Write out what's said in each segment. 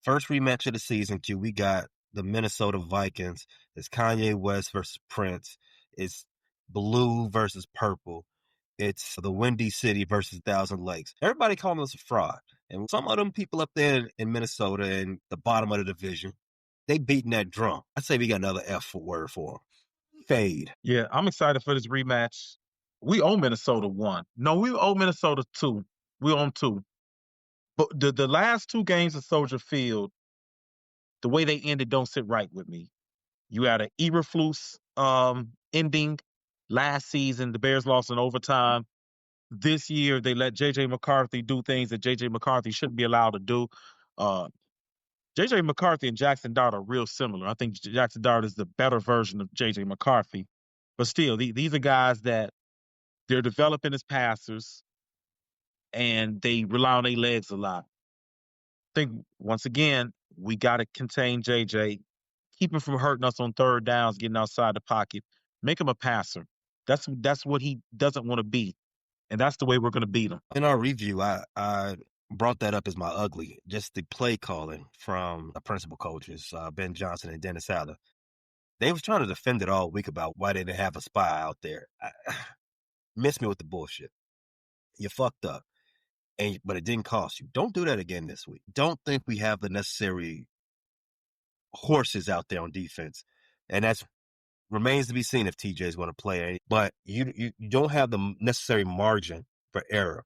First rematch of the season, Q. We got the Minnesota Vikings. It's Kanye West versus Prince. It's blue versus purple. It's the Windy City versus Thousand Lakes. Everybody calling us a fraud. And some of them people up there in Minnesota in the bottom of the division, they beating that drum. I say we got another F word for them. Fade. Yeah, I'm excited for this rematch. We owe Minnesota one. No, we owe Minnesota two. We owe them two. But the last two games of Soldier Field, the way they ended don't sit right with me. You had an Eberflus ending last season. The Bears lost in overtime. This year, they let J.J. McCarthy do things that J.J. McCarthy shouldn't be allowed to do. J.J. McCarthy and Jackson Dart are real similar. I think Jackson Dart is the better version of J.J. McCarthy. But still, these are guys that they're developing as passers, and they rely on their legs a lot. I think, once again, we got to contain J.J., keep him from hurting us on third downs, getting outside the pocket, make him a passer. That's what he doesn't want to be, and that's the way we're going to beat him. In our review, I brought that up as my ugly, just the play calling from the principal coaches, Ben Johnson and Dennis Allen. They was trying to defend it all week about why they didn't have a spy out there. Miss me with the bullshit. You fucked up, but it didn't cost you. Don't do that again this week. Don't think we have the necessary horses out there on defense, and that's remains to be seen if TJ is going to play. But you don't have the necessary margin for error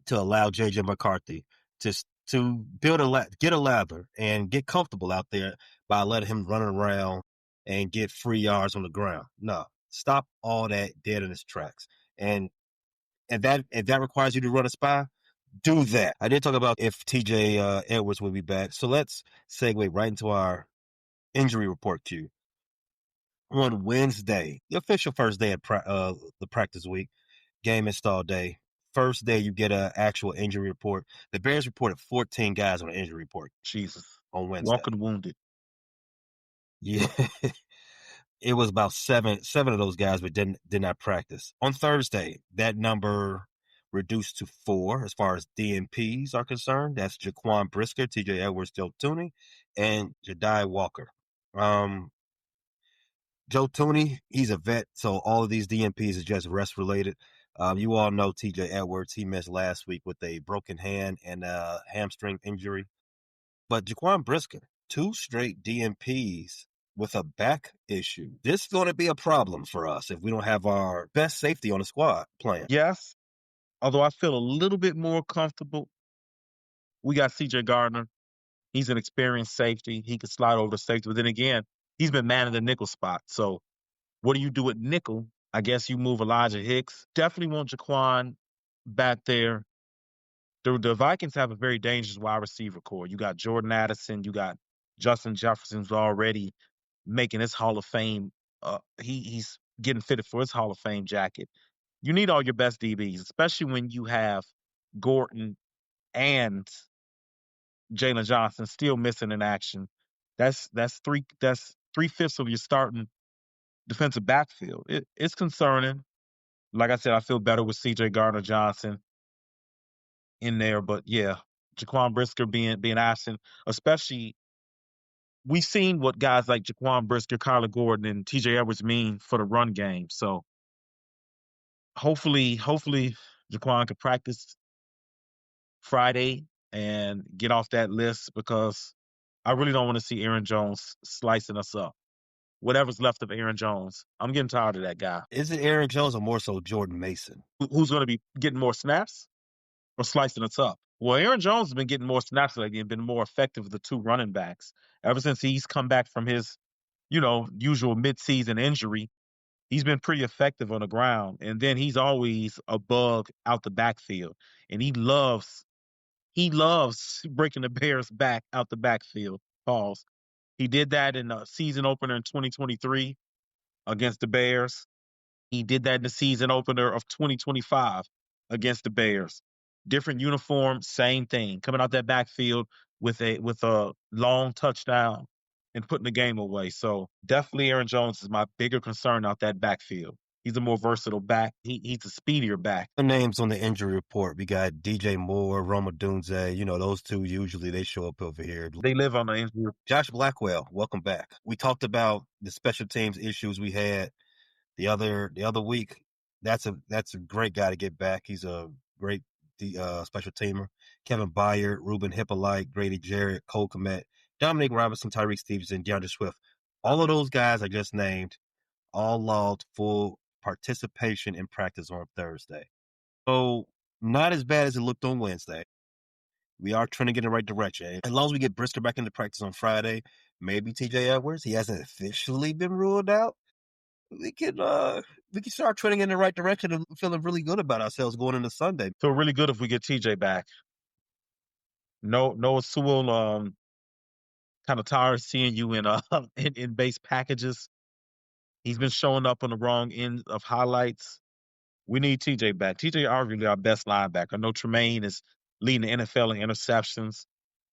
to allow JJ McCarthy to get a lather and get comfortable out there by letting him run around and get free yards on the ground. No, stop all that dead in its tracks. And if that requires you to run a spy, do that. I did talk about if TJ Edwards will be back. So let's segue right into our injury report queue. On Wednesday, the official first day of the practice week, game install day. First day you get an actual injury report. The Bears reported 14 guys on an injury report. Jesus. On Wednesday. Walking wounded. Yeah. It was about seven of those guys but did not practice. On Thursday, that number reduced to 4 as far as DNPs are concerned. That's Jaquan Brisker, TJ Edwards, Joe Tooney, and Jediah Walker. Joe Tooney, he's a vet, so all of these DNPs is just rest related. You all know TJ Edwards. He missed last week with a broken hand and a hamstring injury. But Jaquan Brisker, 2 straight DNPs with a back issue. This is going to be a problem for us if we don't have our best safety on the squad playing. Yes, although I feel a little bit more comfortable. We got C.J. Gardner. He's an experienced safety. He can slide over to safety. But then again, he's been manning the nickel spot. So what do you do at nickel? I guess you move Elijah Hicks. Definitely want Jaquan back there. The Vikings have a very dangerous wide receiver core. You got Jordan Addison. You got Justin Jefferson, who's already making his Hall of Fame. He's getting fitted for his Hall of Fame jacket. You need all your best DBs, especially when you have Gordon and Jalen Johnson still missing in action. That's 3/5 of your starting defensive backfield. It's concerning. Like I said, I feel better with C.J. Gardner-Johnson in there, but yeah, Jaquan Brisker being absent, especially we've seen what guys like Jaquan Brisker, Kyler Gordon, and T.J. Edwards mean for the run game. So hopefully Jaquan can practice Friday and get off that list, because I really don't want to see Aaron Jones slicing us up. Whatever's left of Aaron Jones, I'm getting tired of that guy. Is it Aaron Jones or more so Jordan Mason? Who's going to be getting more snaps or slicing us up? Well, Aaron Jones has been getting more snaps lately and been more effective with the 2 running backs. Ever since he's come back from his, usual midseason injury, he's been pretty effective on the ground. And then he's always a bug out the backfield. And he loves breaking the Bears back out the backfield. Pause. He did that in the season opener in 2023 against the Bears. He did that in the season opener of 2025 against the Bears. Different uniform, same thing. Coming out that backfield with a long touchdown and putting the game away. So definitely Aaron Jones is my bigger concern out that backfield. He's a more versatile back. He's a speedier back. The names on the injury report, we got DJ Moore, Roma Dunze. Those two usually they show up over here. They live on the injury. Josh Blackwell, welcome back. We talked about the special teams issues we had the other week. That's a great guy to get back. He's a great special teamer. Kevin Byard, Ruben Hippolyte, Grady Jarrett, Cole Kmet, Dominic Robinson, Tyreek Stevenson, DeAndre Swift. All of those guys I just named all logged full participation in practice on Thursday. So not as bad as it looked on Wednesday. We are trending in the right direction. As long as we get Brisker back into practice on Friday, maybe TJ Edwards. He hasn't officially been ruled out. We can start trending in the right direction and feeling really good about ourselves going into Sunday. So really good if we get TJ back. No, Noah Sewell, kind of tired of seeing you in in base packages. He's been showing up on the wrong end of highlights. We need TJ back. TJ arguably our best linebacker. I know Tremaine is leading the NFL in interceptions.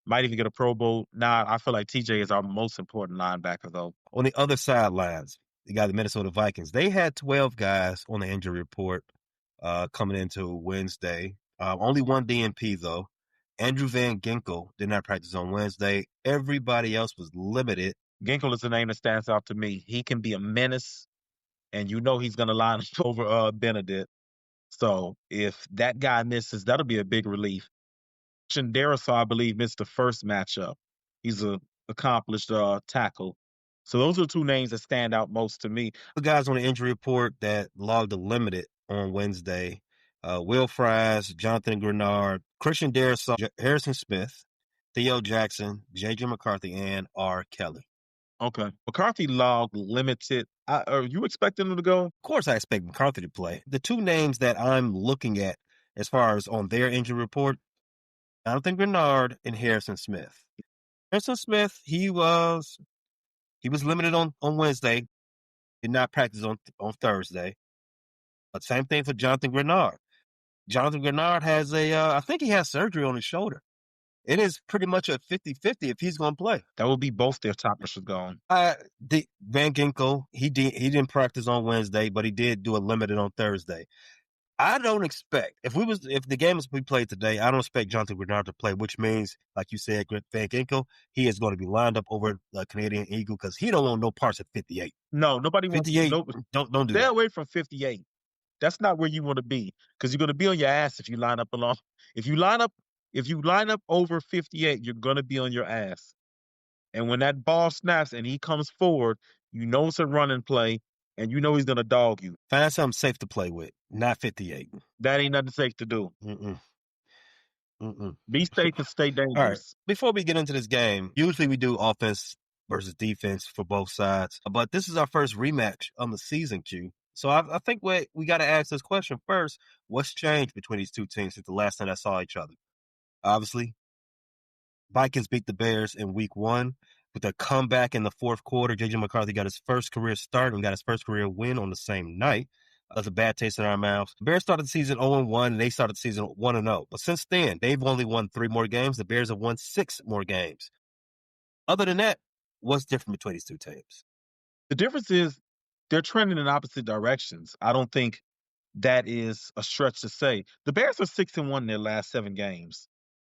Might even get a Pro Bowl. Nah, I feel like TJ is our most important linebacker, though. On the other sidelines, you got the Minnesota Vikings. They had 12 guys on the injury report coming into Wednesday. Only one DNP, though. Andrew Van Ginkel did not practice on Wednesday. Everybody else was limited. Ginkel is the name that stands out to me. He can be a menace, and you know he's going to line up over Benedict. So if that guy misses, that'll be a big relief. Darisaw, I believe, missed the first matchup. He's a accomplished tackle. So those are two names that stand out most to me. The guys on the injury report that logged a limited on Wednesday, Will Fries, Jonathan Grenard, Christian Darisaw, Harrison Smith, Theo Jackson, J.J. McCarthy, and R. Kelly. Okay. McCarthy logged limited. Are you expecting him to go? Of course, I expect McCarthy to play. The two names that I'm looking at as far as on their injury report, Jonathan Grenard and Harrison Smith. Harrison Smith, he was limited on Wednesday, did not practice on Thursday. But same thing for Jonathan Grenard. Jonathan Grenard has I think he has surgery on his shoulder. It is pretty much a 50-50 if he's going to play. That would be both their top rushers gone. Van Ginkel, he didn't practice on Wednesday, but he did do a limited on Thursday. I don't expect if the game is we played today, I don't expect Jonathan Grenard to play, which means, like you said, Van Ginkel, he is going to be lined up over the Canadian Eagle because he don't want no parts of 58. No, nobody wants 58. No, don't do stay that. away from 58. That's not where you want to be because you're going to be on your ass if you line up along. If you line up over 58, you're going to be on your ass. And when that ball snaps and he comes forward, you know it's a running play, and you know he's going to dog you. Find something safe to play with, not 58. That ain't nothing safe to do. Be safe and stay dangerous. All right. Before we get into this game, usually we do offense versus defense for both sides, but this is our first rematch on the season, Q. So I think we got to ask this question first. What's changed between these two teams since the last time I saw each other? Obviously, Vikings beat the Bears in week 1 with a comeback in the fourth quarter. J.J. McCarthy got his first career start and got his first career win on the same night. That's a bad taste in our mouths. The Bears started the season 0-1, and they started the season 1-0. But since then, they've only won 3 more games. The Bears have won 6 more games. Other than that, what's different between these two teams? The difference is they're trending in opposite directions. I don't think that is a stretch to say. The Bears are 6-1 in their last 7 games.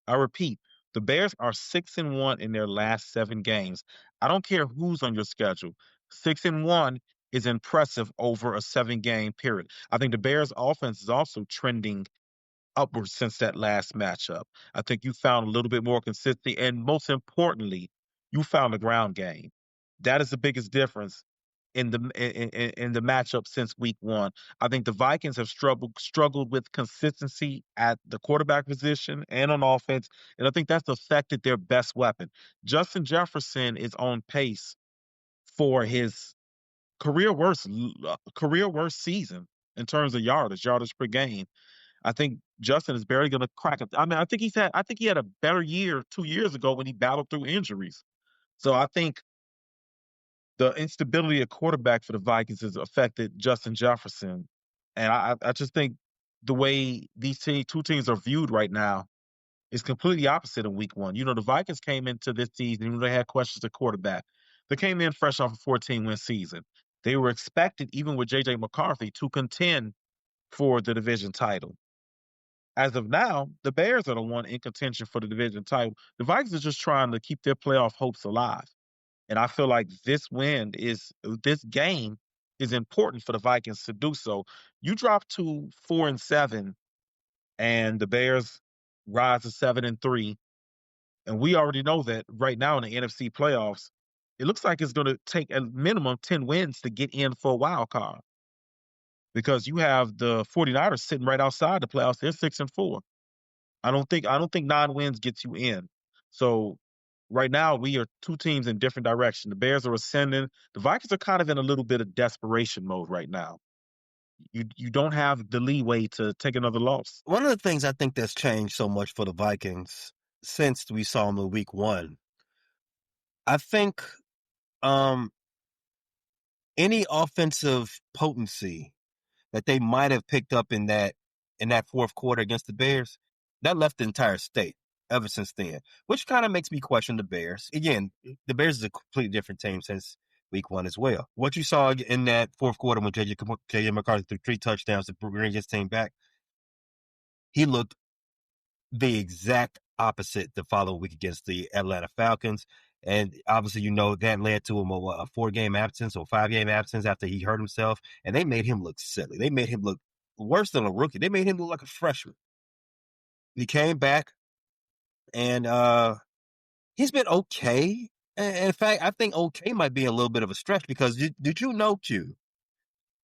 I repeat, the Bears are 6-1 in their last 7 games. I don't care who's on your schedule. 6-1 is impressive over a 7-game period. I think the Bears' offense is also trending upwards since that last matchup. I think you found a little bit more consistency, and most importantly, you found the ground game. That is the biggest difference in the matchup since week 1. I think the Vikings have struggled with consistency at the quarterback position and on offense, and I think that's affected their best weapon. Justin Jefferson is on pace for his career worst season in terms of yardage per game. I think Justin is barely going to crack it. I mean, I think he had a better year 2 years ago when he battled through injuries. So I think the instability of quarterback for the Vikings has affected Justin Jefferson. And I just think the way these two teams are viewed right now is completely opposite in week 1. The Vikings came into this season, they had questions at quarterback. They came in fresh off a 14-win season. They were expected, even with J.J. McCarthy, to contend for the division title. As of now, the Bears are the one in contention for the division title. The Vikings are just trying to keep their playoff hopes alive. And I feel like this game is important for the Vikings to do so. You drop to 4-7, and the Bears rise to 7-3. And we already know that right now in the NFC playoffs, it looks like it's going to take a minimum 10 wins to get in for a wild card because you have the 49ers sitting right outside the playoffs. They're 6-4. I don't think 9 wins gets you in. So right now we are two teams in different directions. The Bears are ascending. The Vikings are kind of in a little bit of desperation mode right now. You don't have the leeway to take another loss. One of the things I think that's changed so much for the Vikings since we saw them in week 1, I think um, any offensive potency that they might have picked up in that fourth quarter against the Bears, that left the entire state ever since then, which kind of makes me question the Bears. Again, the Bears is a completely different team since week 1 as well. What you saw in that fourth quarter when J.J. McCarthy threw 3 touchdowns to bring his team back, he looked the exact opposite the following week against the Atlanta Falcons. And obviously, that led to him a 4-game absence or 5-game absence after he hurt himself. And they made him look silly. They made him look worse than a rookie. They made him look like a freshman. He came back and he's been okay. And in fact, I think okay might be a little bit of a stretch because did you know, Q,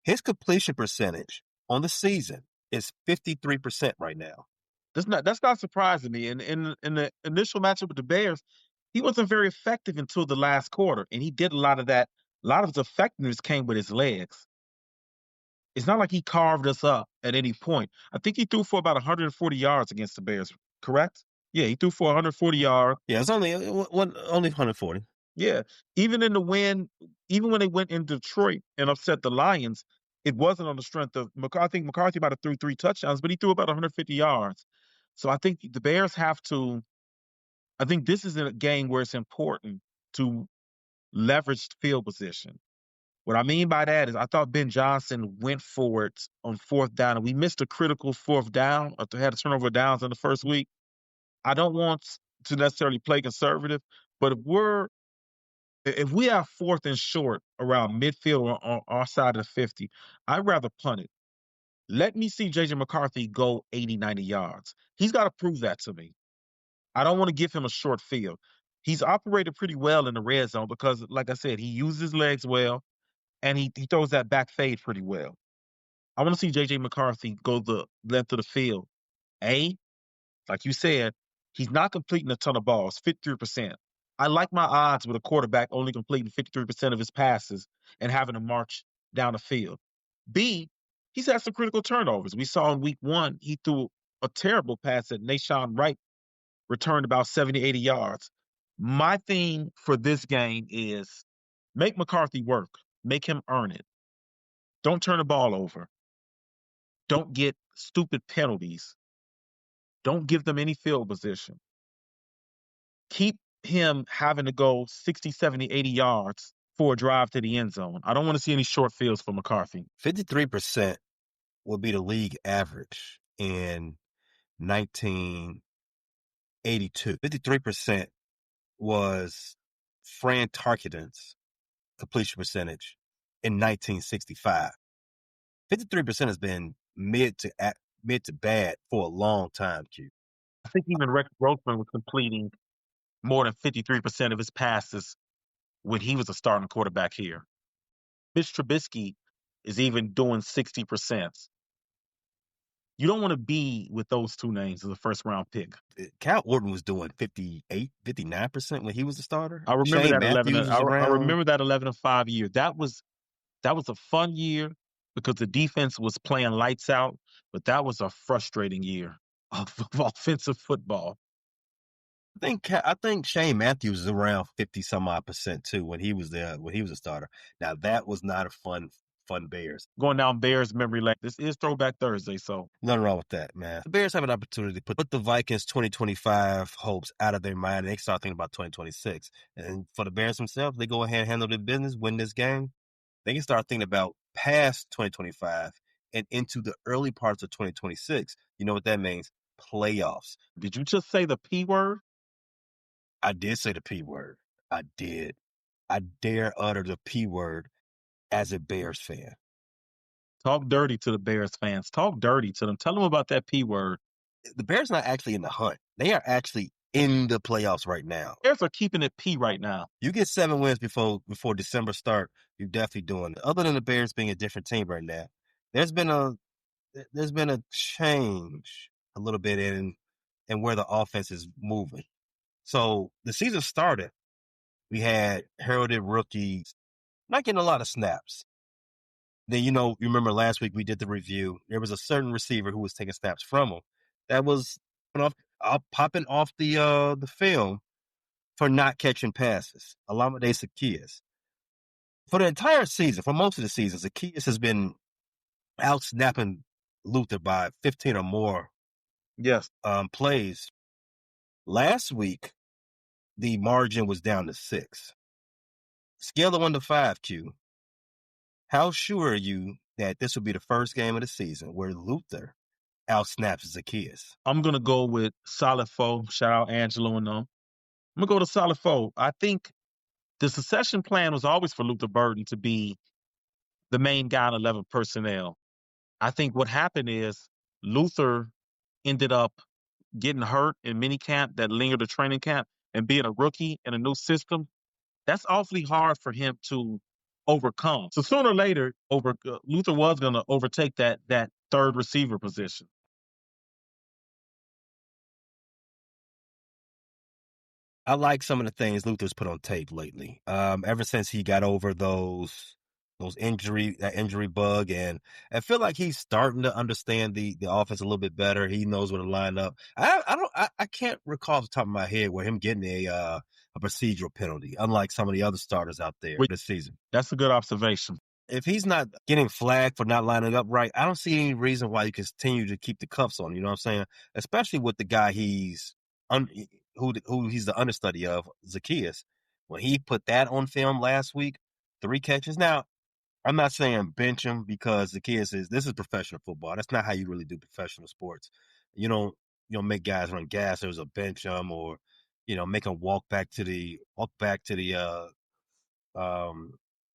his completion percentage on the season is 53% right now. That's not surprising me. In the initial matchup with the Bears, he wasn't very effective until the last quarter, and he did a lot of that. A lot of his effectiveness came with his legs. It's not like he carved us up at any point. I think he threw for about 140 yards against the Bears, correct? Yeah, he threw for 140 yards. Yeah, it's only 140. Yeah, even in the win, even when they went in Detroit and upset the Lions, it wasn't on the strength of McCarthy. I think McCarthy might have threw 3 touchdowns, but he threw about 150 yards. So I think the Bears have to. I think this is a game where it's important to leverage field position. What I mean by that is I thought Ben Johnson went for it on fourth down, and we missed a critical fourth down or had a turnover downs in the first week. I don't want to necessarily play conservative, but if we have fourth and short around midfield or on our side of the 50, I'd rather punt it. Let me see J.J. McCarthy go 80, 90 yards. He's got to prove that to me. I don't want to give him a short field. He's operated pretty well in the red zone because, like I said, he uses his legs well and he throws that back fade pretty well. I want to see J.J. McCarthy go the length of the field. Like you said, he's not completing a ton of balls, 53%. I like my odds with a quarterback only completing 53% of his passes and having to march down the field. B, he's had some critical turnovers. We saw in week 1, he threw a terrible pass that Nashawn Wright returned about 70, 80 yards. My theme for this game is make McCarthy work, make him earn it. Don't turn the ball over. Don't get stupid penalties. Don't give them any field position. Keep him having to go 60, 70, 80 yards for a drive to the end zone. I don't want to see any short fields for McCarthy. 53% will be the league average in 1982. 53% was Fran Tarkenton's completion percentage in 1965. 53% has been mid to bad for a long time, Q. I think even Rex Grossman was completing more than 53% of his passes when he was a starting quarterback here. Mitch Trubisky is even doing 60%. You don't want to be with those two names as a first round pick. Cal Orton was doing 58, 59% when he was the starter. I remember Shane that 11. Matthews was I around. remember that 11-5 year. That was a fun year because the defense was playing lights out, but that was a frustrating year of offensive football. I think Shane Matthews is around 50 some odd percent too when he was there, when he was a starter. Now that was not a fun Bears. Going down Bears memory lane. This is Throwback Thursday, so Nothing wrong with that, man. The Bears have an opportunity to put the Vikings 2025 hopes out of their mind and they start thinking about 2026. And for the Bears themselves, they go ahead and handle their business, win this game. they can start thinking about past 2025 and into the early parts of 2026. You know what that means? Playoffs. Did you just say the P word? I did say the P word. I did. I dare utter the P word as a Bears fan. Talk dirty to the Bears fans. Talk dirty to them. Tell them about that P word. The Bears are not actually in the hunt. They are actually in the playoffs right now. Bears are keeping it P right now. You get 7 wins before December start, you're definitely doing it. Other than the Bears being a different team right now, there's been a change a little bit in where the offense is moving. So the season started. We had heralded rookies not getting a lot of snaps. Then you remember last week we did the review. There was a certain receiver who was taking snaps from him that was popping off the film for not catching passes. Alameda Zaccheaus. For the entire season, for most of the season, Zaccheaus has been out snapping Luther by 15 or more Yes. plays. Last week, the margin was down to 6. Scale of 1 to 5, Q. How sure are you that this will be the first game of the season where Luther outsnaps Zaccheaus? I'm going to go with solid foe. Shout out Angelo and them. I'm going to go to solid foe. I think the succession plan was always for Luther Burden to be the main guy in 11 personnel. I think what happened is Luther ended up getting hurt in minicamp that lingered to training camp, and being a rookie in a new system, that's awfully hard for him to overcome. So sooner or later, Luther was going to overtake that third receiver position. I like some of the things Luther's put on tape lately. Ever since he got over that injury bug, and I feel like he's starting to understand the offense a little bit better. He knows where to line up. I can't recall off the top of my head where him getting a procedural penalty, unlike some of the other starters out there this season. That's a good observation. If he's not getting flagged for not lining up right, I don't see any reason why you continue to keep the cuffs on. You know what I'm saying? Especially with the guy who he's the understudy of, Zaccheaus. When he put that on film last week, 3 catches. Now, I'm not saying bench him because this is professional football. That's not how you really do professional sports. You don't make guys run gassers or bench them or make them walk back to the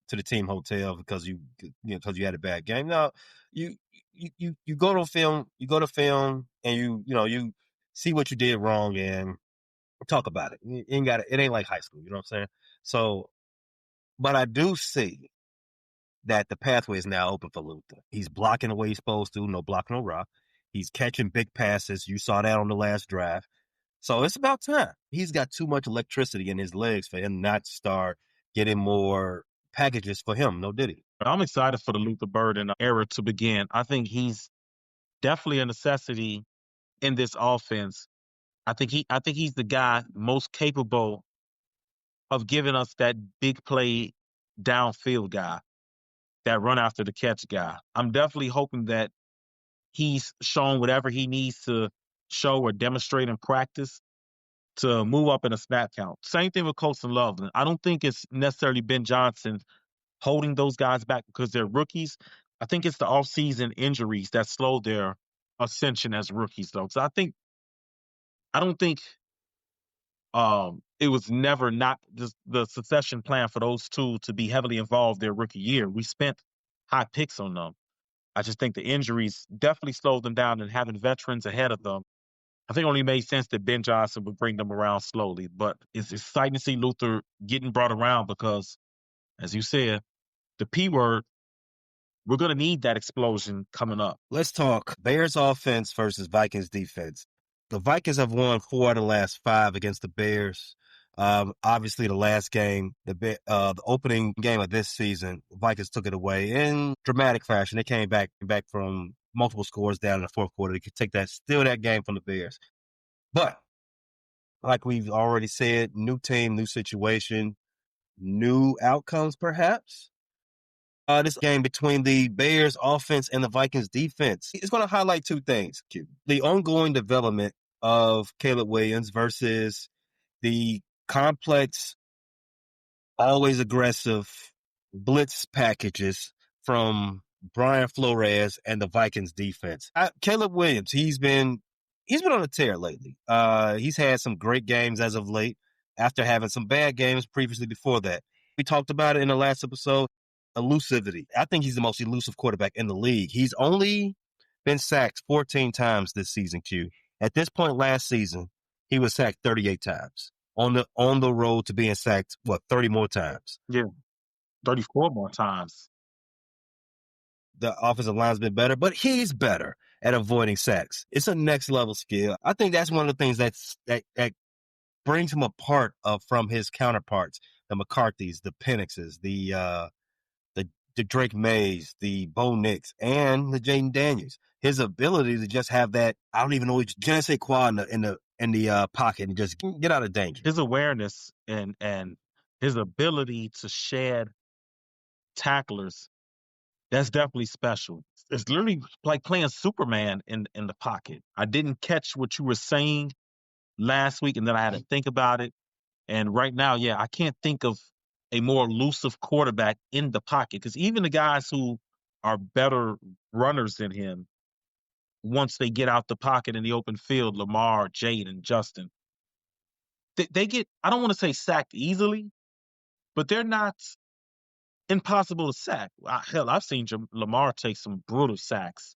to the team hotel because because you had a bad game. No, you go to film and you see what you did wrong and talk about it. It ain't like high school, you know what I'm saying? So, but I do see that the pathway is now open for Luther. He's blocking the way he's supposed to, no block, no rock. He's catching big passes. You saw that on the last drive. So it's about time. He's got too much electricity in his legs for him not to start getting more packages for him. No diddy. I'm excited for the Luther Burden era to begin. I think he's definitely a necessity in this offense. I think he's the guy most capable of giving us that big play downfield guy, that run after the catch guy. I'm definitely hoping that he's shown whatever he needs to show or demonstrate in practice to move up in a snap count. Same thing with Colson Loveland. I don't think it's necessarily Ben Johnson holding those guys back because they're rookies. I think it's the offseason injuries that slowed their ascension as rookies, though. So I don't think it was never not just the succession plan for those two to be heavily involved their rookie year. We spent high picks on them. I just think the injuries definitely slowed them down, and having veterans ahead of them, I think it only made sense that Ben Johnson would bring them around slowly. But it's exciting to see Luther getting brought around because, as you said, the P word, we're going to need that explosion coming up. Let's talk Bears offense versus Vikings defense. The Vikings have won 4 out of the last 5 against the Bears. Obviously, the last game, the opening game of this season, the Vikings took it away in dramatic fashion. They came back from multiple scores down in the fourth quarter. They could steal that game from the Bears. But like we've already said, new team, new situation, new outcomes, perhaps. This game between the Bears offense and the Vikings defense is going to highlight 2 things, Q. The ongoing development of Caleb Williams versus the complex, always aggressive blitz packages from Brian Flores and the Vikings defense. Caleb Williams, he's been on a tear lately. He's had some great games as of late after having some bad games previously before that. We talked about it in the last episode. Elusivity. I think he's the most elusive quarterback in the league. He's only been sacked 14 times this season, Q. At this point last season, he was sacked 38 times. On the road to being sacked, 30 more times. Yeah, 34 more times. The offensive line's been better, but he's better at avoiding sacks. It's a next level skill. I think that's one of the things that brings him apart from his counterparts, the McCarthys, the Penixes, the Drake Mays, the Bo Nix, and the Jaden Daniels. His ability to just have that, I don't even know, je ne sais quoi in the pocket and just get out of danger. His awareness and his ability to shed tacklers, that's definitely special. It's literally like playing Superman in the pocket. I didn't catch what you were saying last week, and then I had to think about it. And right now, yeah, I can't think of a more elusive quarterback in the pocket, because even the guys who are better runners than him, once they get out the pocket in the open field, Lamar, Jaden, Justin, they get, I don't want to say sacked easily, but they're not impossible to sack. Hell, I've seen Lamar take some brutal sacks,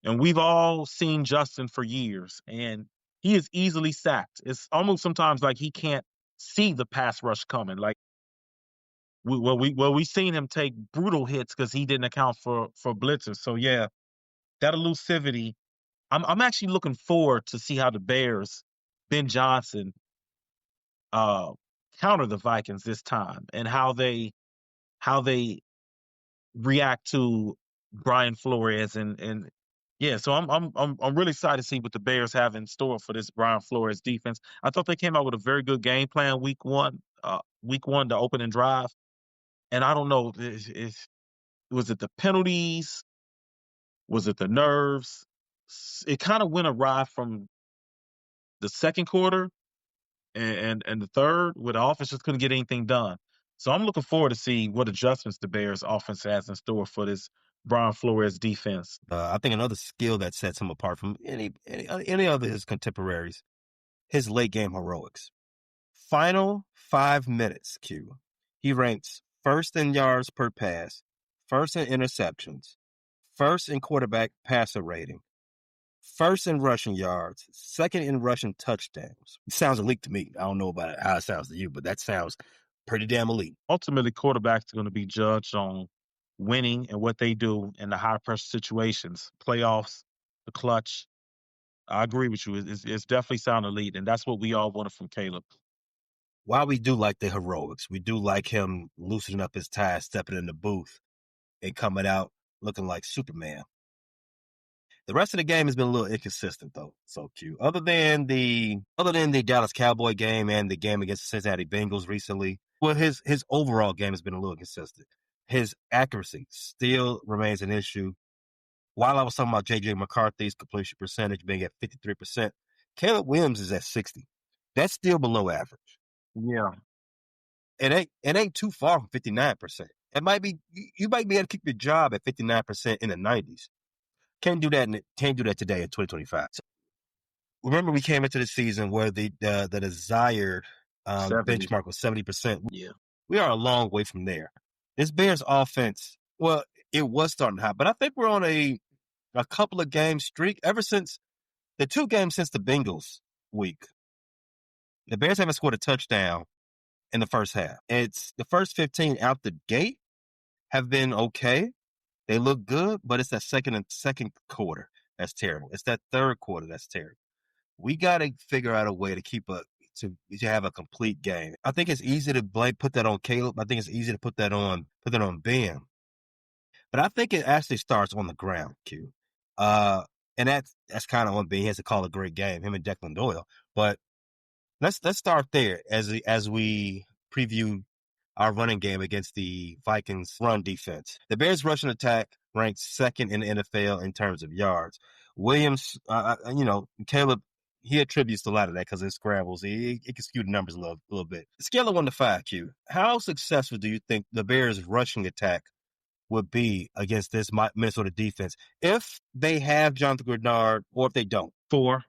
and we've all seen Justin for years, and he is easily sacked. It's almost sometimes like he can't see the pass rush coming. Like we seen him take brutal hits because he didn't account for blitzers. So yeah, that elusivity. I'm actually looking forward to see how the Bears, Ben Johnson, counter the Vikings this time, and how they react to Brian Flores and yeah. So I'm really excited to see what the Bears have in store for this Brian Flores defense. I thought they came out with a very good game plan week one, the opening drive. And I don't know, was it the penalties? Was it the nerves? It kind of went awry from the second quarter and the third, where the offense just couldn't get anything done. So I'm looking forward to see what adjustments the Bears offense has in store for this Brian Flores defense. I think another skill that sets him apart from any of his contemporaries, his late game heroics. Final 5 minutes, Q. He ranks first in yards per pass, first in interceptions, first in quarterback passer rating, first in rushing yards, second in rushing touchdowns. It sounds elite to me. I don't know about how it sounds to you, but that sounds pretty damn elite. Ultimately, quarterbacks are going to be judged on winning and what they do in the high pressure situations, playoffs, the clutch. I agree with you. It's definitely sound elite, and that's what we all wanted from Caleb. While we do like the heroics, we do like him loosening up his tie, stepping in the booth, and coming out looking like Superman. The rest of the game has been a little inconsistent, though. So cute. Other than the Dallas Cowboy game and the game against the Cincinnati Bengals recently, well, his overall game has been a little inconsistent. His accuracy still remains an issue. While I was talking about J.J. McCarthy's completion percentage being at 53%, Caleb Williams is at 60. That's still below average. Yeah. It ain't too far from 59%. It might be, you might be able to keep your job at 59% in the 90s. Can't do that today in 2025. So, remember, we came into the season where the desired benchmark was 70%. Yeah. We are a long way from there. This Bears offense, well, it was starting hot, but I think we're on a couple of game streak ever since the 2 games since the Bengals week. The Bears haven't scored a touchdown in the first half. It's the first 15 out the gate have been okay. They look good, but it's that second quarter that's terrible. It's that third quarter that's terrible. We got to figure out a way to to have a complete game. I think it's easy to put that on Caleb. I think it's easy to put that on Ben. But I think it actually starts on the ground, Q. And that's kind of on Ben. He has to call a great game, him and Declan Doyle. But let's start there as we preview our running game against the Vikings run defense. The Bears rushing attack ranks second in the NFL in terms of yards. Williams, Caleb, he attributes a lot of that because it scrambles. It can skew the numbers a little bit. Scale of 1 to 5, Q. How successful do you think the Bears' rushing attack would be against this Minnesota defense if they have Jonathan Grenard or if they don't? 4,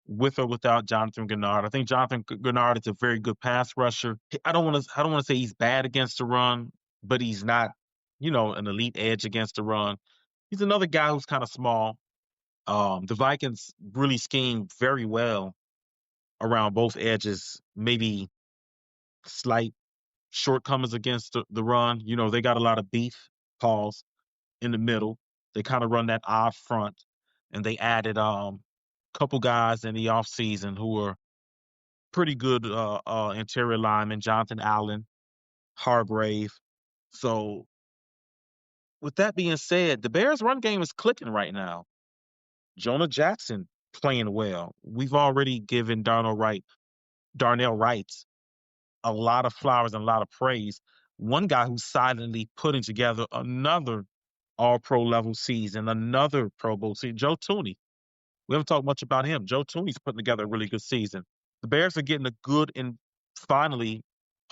with or without Jonathan Grenard. I think Jonathan Grenard is a very good pass rusher. I don't want to say he's bad against the run, but he's not, an elite edge against the run. He's another guy who's kind of small. The Vikings really scheme very well around both edges, maybe slight shortcomings against the run. They got a lot of beef, pause, in the middle. They kind of run that odd front, and they added couple guys in the offseason who were pretty good interior linemen, Jonathan Allen, Hargrave. So with that being said, the Bears run game is clicking right now. Jonah Jackson playing well. We've already given Darnell Wright a lot of flowers and a lot of praise. One guy who's silently putting together another all-pro level season, another Pro Bowl season, Joe Tooney. We haven't talked much about him. Joe Tooney's putting together a really good season. The Bears are getting a good and finally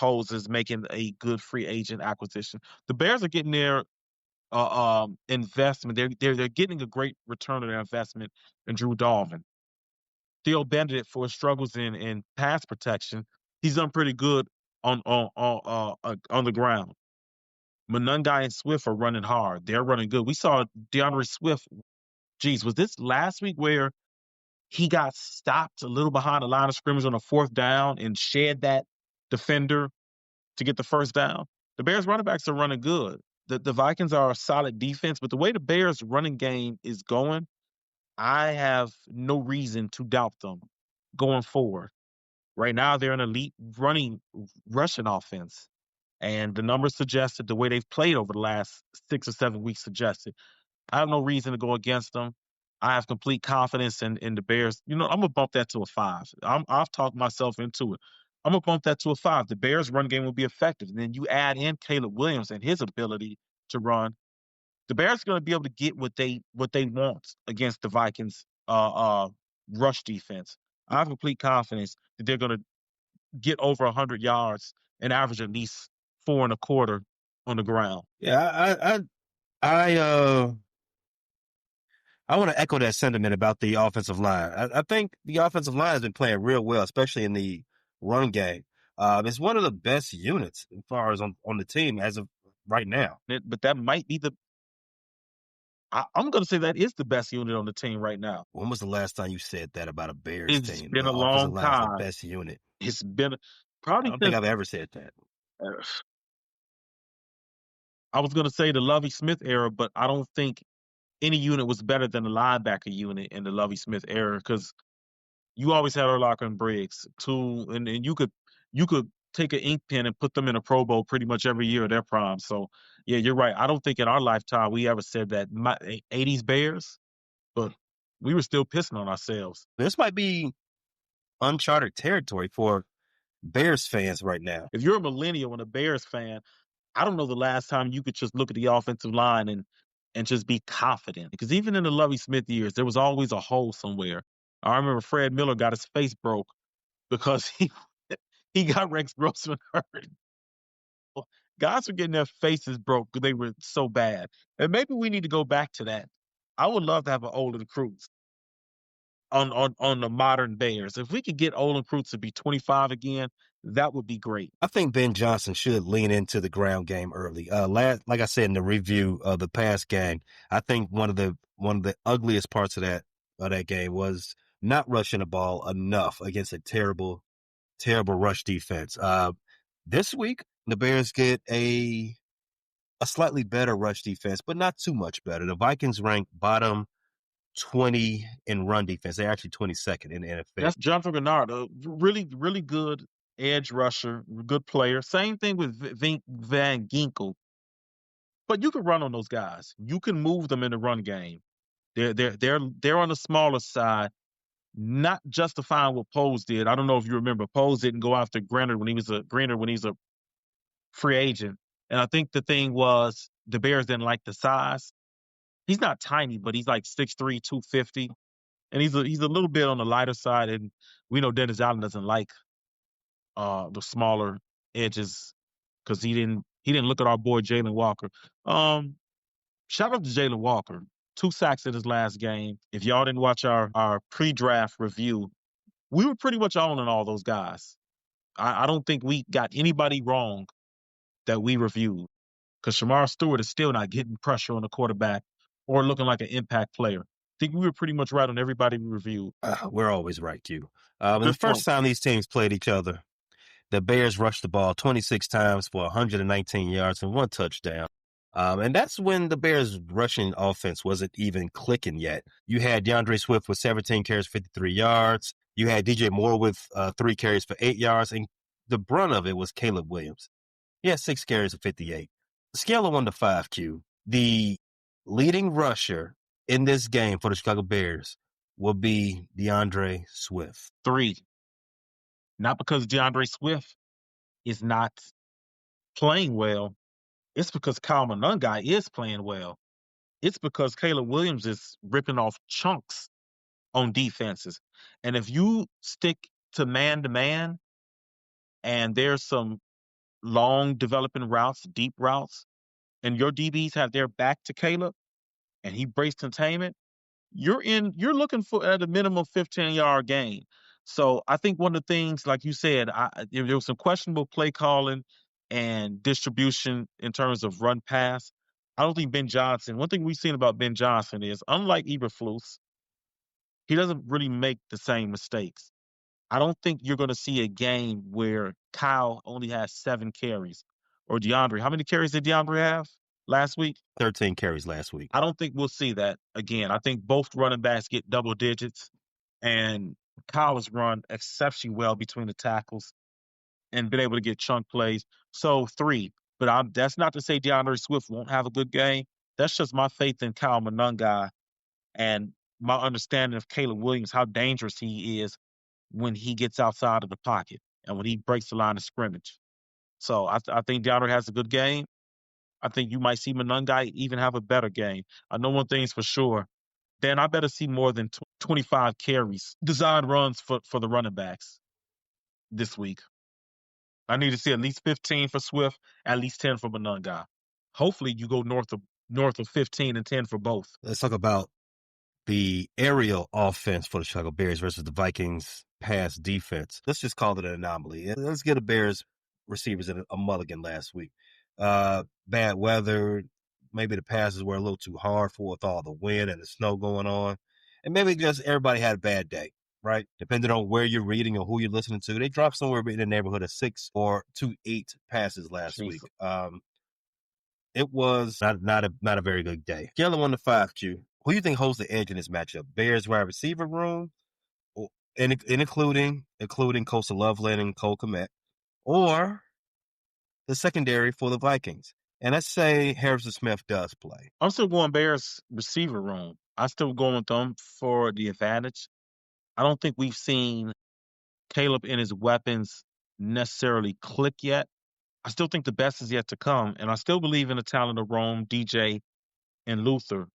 Poses making a good free agent acquisition. The Bears are getting their investment. They're getting a great return on their investment in Drew Dalvin. Theo Benedict, for his struggles in pass protection, he's done pretty good on the ground. Monungai and Swift are running hard. They're running good. We saw DeAndre Swift. Geez, was this last week where he got stopped a little behind the line of scrimmage on a 4th down and shed that defender to get the first down? The Bears running backs are running good. The Vikings are a solid defense, but the way the Bears running game is going, I have no reason to doubt them going forward. Right now, they're an elite rushing offense. And the numbers suggested, the way they've played over the last 6 or 7 weeks suggested, I have no reason to go against them. I have complete confidence in the Bears. I'm gonna bump that to a 5. I've talked myself into it. I'm gonna bump that to a 5. The Bears' run game will be effective. And then you add in Caleb Williams and his ability to run. The Bears are going to be able to get what they want against the Vikings rush defense. I have complete confidence that they're going to get over 100 yards and average at least 4.25 on the ground. Yeah, I want to echo that sentiment about the offensive line. I think the offensive line has been playing real well, especially in the run game. It's one of the best units as far as on the team as of right now. But that might be I'm going to say that is the best unit on the team right now. When was the last time you said that about a Bears It's team? been The a offensive long line is the time. best unit. It's been I probably don't think since I've ever said that. I was going to say the Lovie Smith era, but I don't think any unit was better than the linebacker unit in the Lovie Smith era because you always had Urlacher and Briggs, and you could take an ink pen and put them in a Pro Bowl pretty much every year of their prime. So yeah, you're right. I don't think in our lifetime we ever said that 80s Bears, but we were still pissing on ourselves. This might be uncharted territory for Bears fans right now. If you're a millennial and a Bears fan, I don't know the last time you could just look at the offensive line and just be confident. Because even in the Lovie Smith years, there was always a hole somewhere. I remember Fred Miller got his face broke because he got Rex Grossman hurt. Guys were getting their faces broke because they were so bad. And maybe we need to go back to that. I would love to have an Olin Cruz on the modern Bears. If we could get Olin Cruz to be 25 again, that would be great. I think Ben Johnson should lean into the ground game early. Like I said in the review of the pass game, I think one of the ugliest parts of that game was not rushing the ball enough against a terrible rush defense. This week the Bears get a slightly better rush defense, but not too much better. The Vikings rank bottom 20 in run defense. They're actually 22nd in the NFL. That's Jonathan Grenard, a really, really good edge rusher, good player. Same thing with Van Ginkel. But you can run on those guys. You can move them in the run game. They're on the smaller side, not justifying what Pose did. I don't know if you remember, Pose didn't go after Grenard when he was a free agent. And I think the thing was the Bears didn't like the size. He's not tiny, but he's like 6'3", 250. and he's a little bit on the lighter side, and we know Dennis Allen doesn't like the smaller edges because he didn't look at our boy Jalen Walker. Um, Shout out to Jalen Walker. 2 sacks in his last game. If y'all didn't watch our pre-draft review, we were pretty much owning all those guys. I don't think we got anybody wrong that we reviewed because Shamar Stewart is still not getting pressure on the quarterback or looking like an impact player. I think we were pretty much right on everybody we reviewed. We're always right, Q. The Good first point. time these teams played each other, the Bears rushed the ball 26 times for 119 yards and 1 touchdown. And that's when the Bears' rushing offense wasn't even clicking yet. You had DeAndre Swift with 17 carries, 53 yards. You had DJ Moore with 3 carries for 8 yards. And the brunt of it was Caleb Williams. He had 6 carries for 58. Scale of 1 to 5, Q. The leading rusher in this game for the Chicago Bears will be DeAndre Swift. 3. Not because DeAndre Swift is not playing well. It's because Kyle Monangai is playing well. It's because Caleb Williams is ripping off chunks on defenses. And if you stick to man, and there's some long developing routes, deep routes, and your DBs have their back to Caleb and he breaks containment, you're looking for at a minimum 15-yard gain. So I think one of the things, like you said, there was some questionable play calling and distribution in terms of run pass. I don't think Ben Johnson, one thing we've seen about Ben Johnson is, unlike Eberflus, he doesn't really make the same mistakes. I don't think you're going to see a game where Kyle only has 7 carries or DeAndre. How many carries did DeAndre have last week? 13 carries last week. I don't think we'll see that again. I think both running backs get double digits, and Kyle has run exceptionally well between the tackles and been able to get chunk plays. So 3, but that's not to say DeAndre Swift won't have a good game. That's just my faith in Kyle Monangai and my understanding of Caleb Williams, how dangerous he is when he gets outside of the pocket and when he breaks the line of scrimmage. So I think DeAndre has a good game. I think you might see Monangai even have a better game. I know one thing's for sure. Dan, I better see more than 25 carries, design runs for the running backs this week. I need to see at least 15 for Swift, at least 10 for Monangai. Hopefully you go north of 15 and 10 for both. Let's talk about the aerial offense for the Chicago Bears versus the Vikings pass defense. Let's just call it an anomaly. Let's get the Bears receivers a mulligan last week. Bad weather. Maybe the passes were a little too hard with all the wind and the snow going on. And maybe just everybody had a bad day, right? Depending on where you're reading or who you're listening to. They dropped somewhere in the neighborhood of 6 or to 8 passes last week. It was not a very good day. Scale of 1 to 5, Q. Who do you think holds the edge in this matchup? Bears wide receiver room, including Coastal Loveland and Cole Kmet, or the secondary for the Vikings? And let's say Harrison Smith does play. I'm still going Bears receiver room. I'm still going with them for the advantage. I don't think we've seen Caleb and his weapons necessarily click yet. I still think the best is yet to come, and I still believe in the talent of Rome, DJ, and Luther.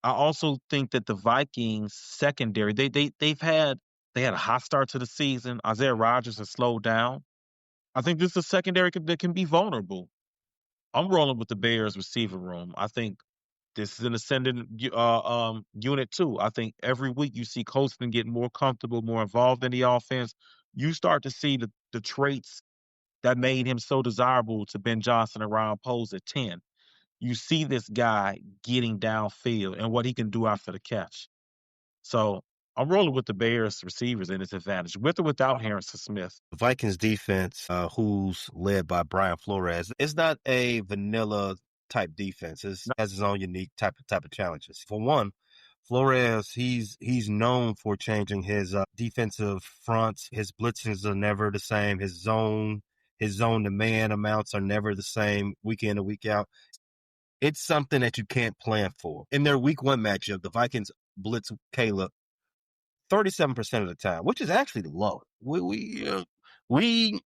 I also think that the Vikings secondary, they had a hot start to the season. Isaiah Rodgers has slowed down. I think this is a secondary that can be vulnerable. I'm rolling with the Bears receiver room. I think this is an ascending unit too. I think every week you see Colston get more comfortable, more involved in the offense. You start to see the traits that made him so desirable to Ben Johnson around Pose at 10. You see this guy getting downfield and what he can do after the catch. So I'm rolling with the Bears receivers in its advantage, with or without Harrison Smith. The Vikings defense, who's led by Brian Flores, is not a vanilla type defense. It has its own unique type of challenges. For one, Flores, he's known for changing his defensive fronts. His blitzes are never the same. His zone to man amounts are never the same week in and week out. It's something that you can't plan for. In their week 1 matchup, the Vikings blitz Caleb 37% of the time, which is actually low. We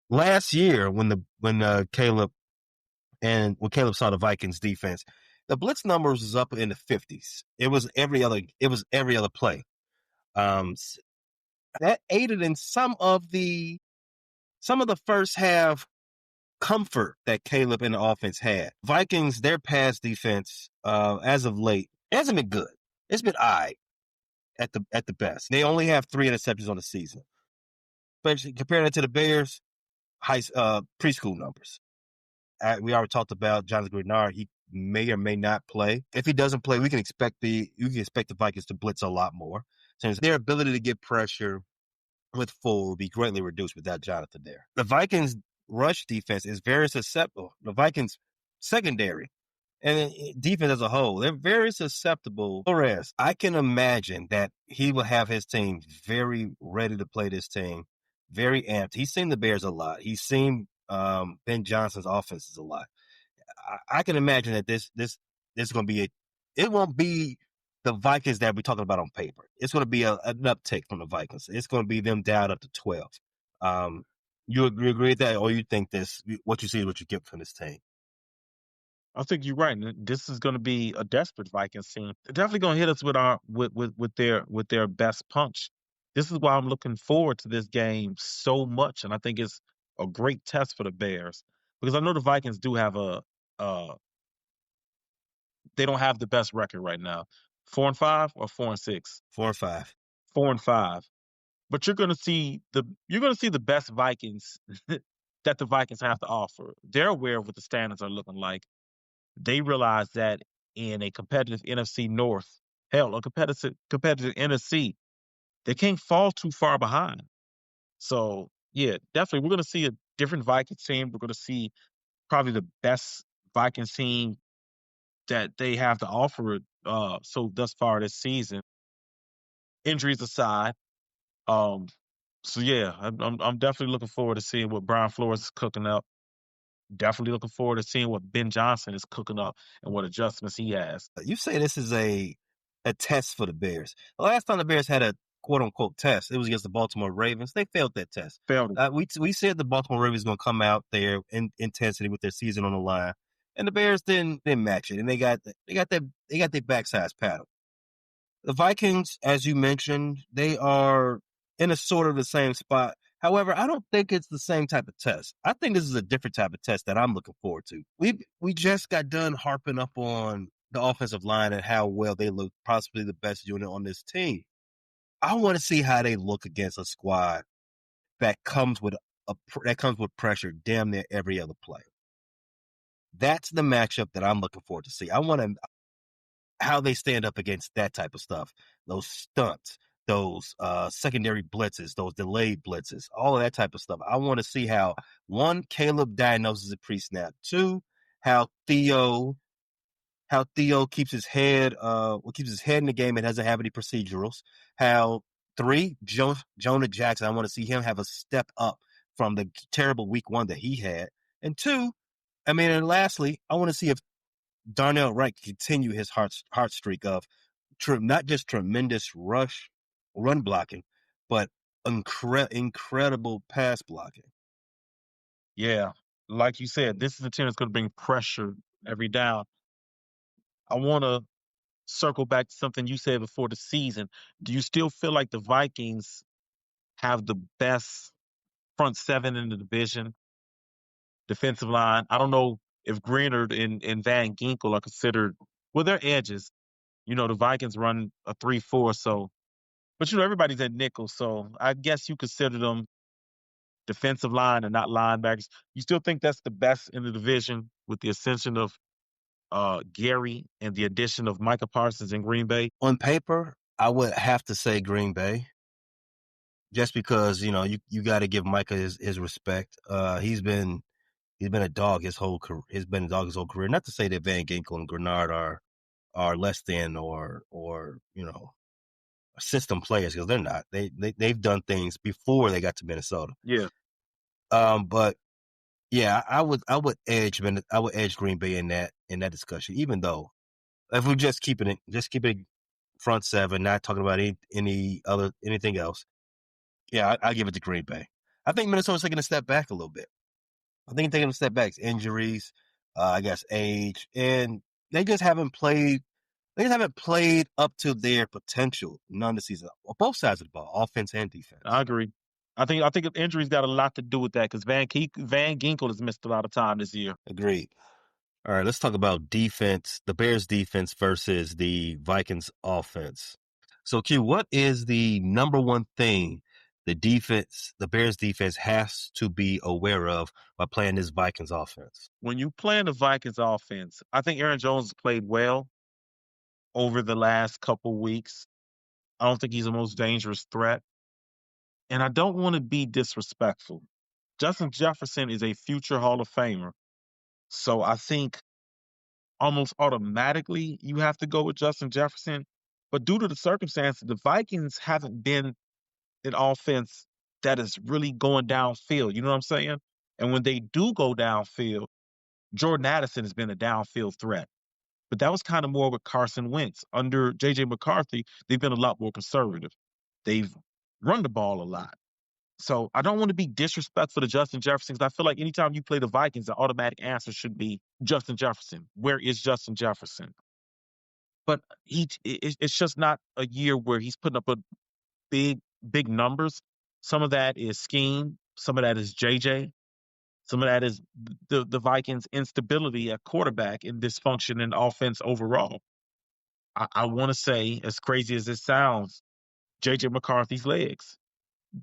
last year when Caleb saw the Vikings defense, The blitz numbers was up in the 50s. It was every other play. Um, that aided in some of the first half comfort that Caleb and the offense had. Vikings, their pass defense, as of late, hasn't been good. It's been at the best. They only have 3 interceptions on the season. But comparing it to the Bears, preschool numbers. We already talked about Jonathan Grenard. He may or may not play. If he doesn't play, you can expect the Vikings to blitz a lot more, since their ability to get pressure with full will be greatly reduced without Jonathan there. The Vikings rush defense is very susceptible. The Vikings secondary and defense as a whole, they're very susceptible. Whereas I can imagine that he will have his team very ready to play this team, very amped. He's seen the Bears a lot. He's seen Ben Johnson's offenses a lot. I can imagine that this is going to be it won't be the Vikings that we're talking about on paper. It's going to be an uptick from the Vikings. It's going to be them down up to 12. You agree with that, or you think what you see is what you get from this team? I think you're right. And this is going to be a desperate Vikings team. They're definitely going to hit us with their best punch. This is why I'm looking forward to this game so much, and I think it's a great test for the Bears because I know the Vikings do have they don't have the best record right now, 4-5 or 4-6, 4-5. 4-5. But you're going to see the best Vikings that the Vikings have to offer. They're aware of what the standards are looking like. They realize that in a competitive NFC North, hell, a competitive NFC, they can't fall too far behind. So yeah, definitely, we're going to see a different Vikings team. We're going to see probably the best Vikings team that they have to offer. So thus far this season, injuries aside, um, so yeah, I'm definitely looking forward to seeing what Brian Flores is cooking up. Definitely looking forward to seeing what Ben Johnson is cooking up and what adjustments he has. You say this is a test for the Bears. The last time the Bears had a quote unquote test, it was against the Baltimore Ravens. They failed that test. Failed it. We said the Baltimore Ravens going to come out there in intensity with their season on the line, and the Bears didn't match it, and they got their backsides paddled. The Vikings, as you mentioned, they are in a sort of the same spot. However, I don't think it's the same type of test. I think this is a different type of test that I'm looking forward to. We just got done harping up on the offensive line and how well they look, possibly the best unit on this team. I want to see how they look against a squad that comes with pressure damn near every other play. That's the matchup that I'm looking forward to see. I want to how they stand up against that type of stuff, those stunts, those secondary blitzes, those delayed blitzes, all of that type of stuff. I want to see how, one, Caleb diagnoses it pre-snap. Two, how Theo keeps his head in the game and doesn't have any procedurals. How, three, Jonah Jackson, I want to see him have a step up from the terrible week 1 that he had. And two, and lastly, I want to see if Darnell Wright continue his heart streak of not just tremendous run blocking, but incredible pass blocking. Yeah, like you said, this is a team that's going to bring pressure every down. I want to circle back to something you said before the season. Do you still feel like the Vikings have the best front seven in the division, defensive line? I don't know if Greenard and Van Ginkel are considered, well, they're edges. The Vikings run a 3-4, so, but everybody's at nickel, so I guess you consider them defensive line and not linebackers. You still think that's the best in the division with the ascension of Gary and the addition of Micah Parsons in Green Bay? On paper, I would have to say Green Bay, just because you got to give Micah his respect. He's been a dog his whole career. Not to say that Van Ginkel and Grenard are less than or system players, because they're not. They've done things before they got to Minnesota. Yeah. But yeah, I would edge Green Bay in that discussion. Even though, if we just keep it front seven, not talking about anything else. Yeah, I give it to Green Bay. I think Minnesota's taking a step back a little bit. I think taking a step back, injuries, I guess age, and they just haven't played. They just haven't played up to their potential none this season, on both sides of the ball, offense and I defense. agree. I think injuries got a lot to do with that because Van Ginkel has missed a lot of time this year. Agreed. All right, let's talk about defense, the Bears defense versus the Vikings offense. So, Q, what is the number one thing the Bears defense has to be aware of by playing this Vikings offense? When you play in the Vikings offense, I think Aaron Jones has played well over the last couple weeks. I don't think he's the most dangerous threat. And I don't want to be disrespectful. Justin Jefferson is a future Hall of Famer. So I think almost automatically you have to go with Justin Jefferson. But due to the circumstances, the Vikings haven't been an offense that is really going downfield. You know what I'm saying? And when they do go downfield, Jordan Addison has been a downfield threat. But that was kind of more with Carson Wentz. Under J.J. McCarthy, they've been a lot more conservative. They've run the ball a lot. So I don't want to be disrespectful to Justin Jefferson because I feel like anytime you play the Vikings, the automatic answer should be Justin Jefferson. Where is Justin Jefferson? But it's just not a year where he's putting up a big numbers. Some of that is scheme. Some of that is JJ. Some of that is the Vikings' instability at quarterback and dysfunction in offense overall. I want to say, as crazy as it sounds, JJ McCarthy's legs.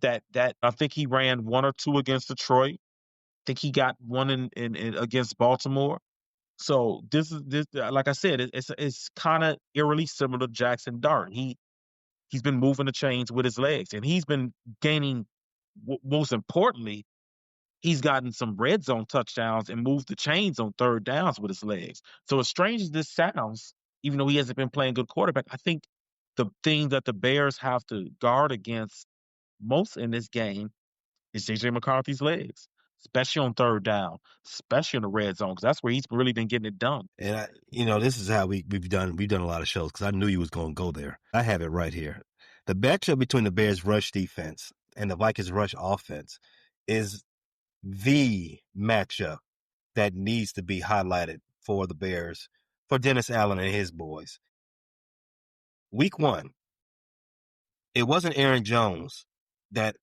That I think he ran one or two against Detroit. I think he got one in against Baltimore. So this like I said, it's kind of eerily similar to Jackson Dart. He's been moving the chains with his legs, and he's been gaining. Most importantly, he's gotten some red zone touchdowns and moved the chains on third downs with his legs. So as strange as this sounds, even though he hasn't been playing good quarterback, I think the thing that the Bears have to guard against most in this game is JJ McCarthy's legs, especially on third down, especially in the red zone, because that's where he's really been getting it done. And this is how we've done a lot of shows because I knew you was going to go there. I have it right here. The matchup between the Bears rush defense and the Vikings rush offense is the matchup that needs to be highlighted for the Bears, for Dennis Allen and his boys. Week 1, it wasn't Aaron Jones that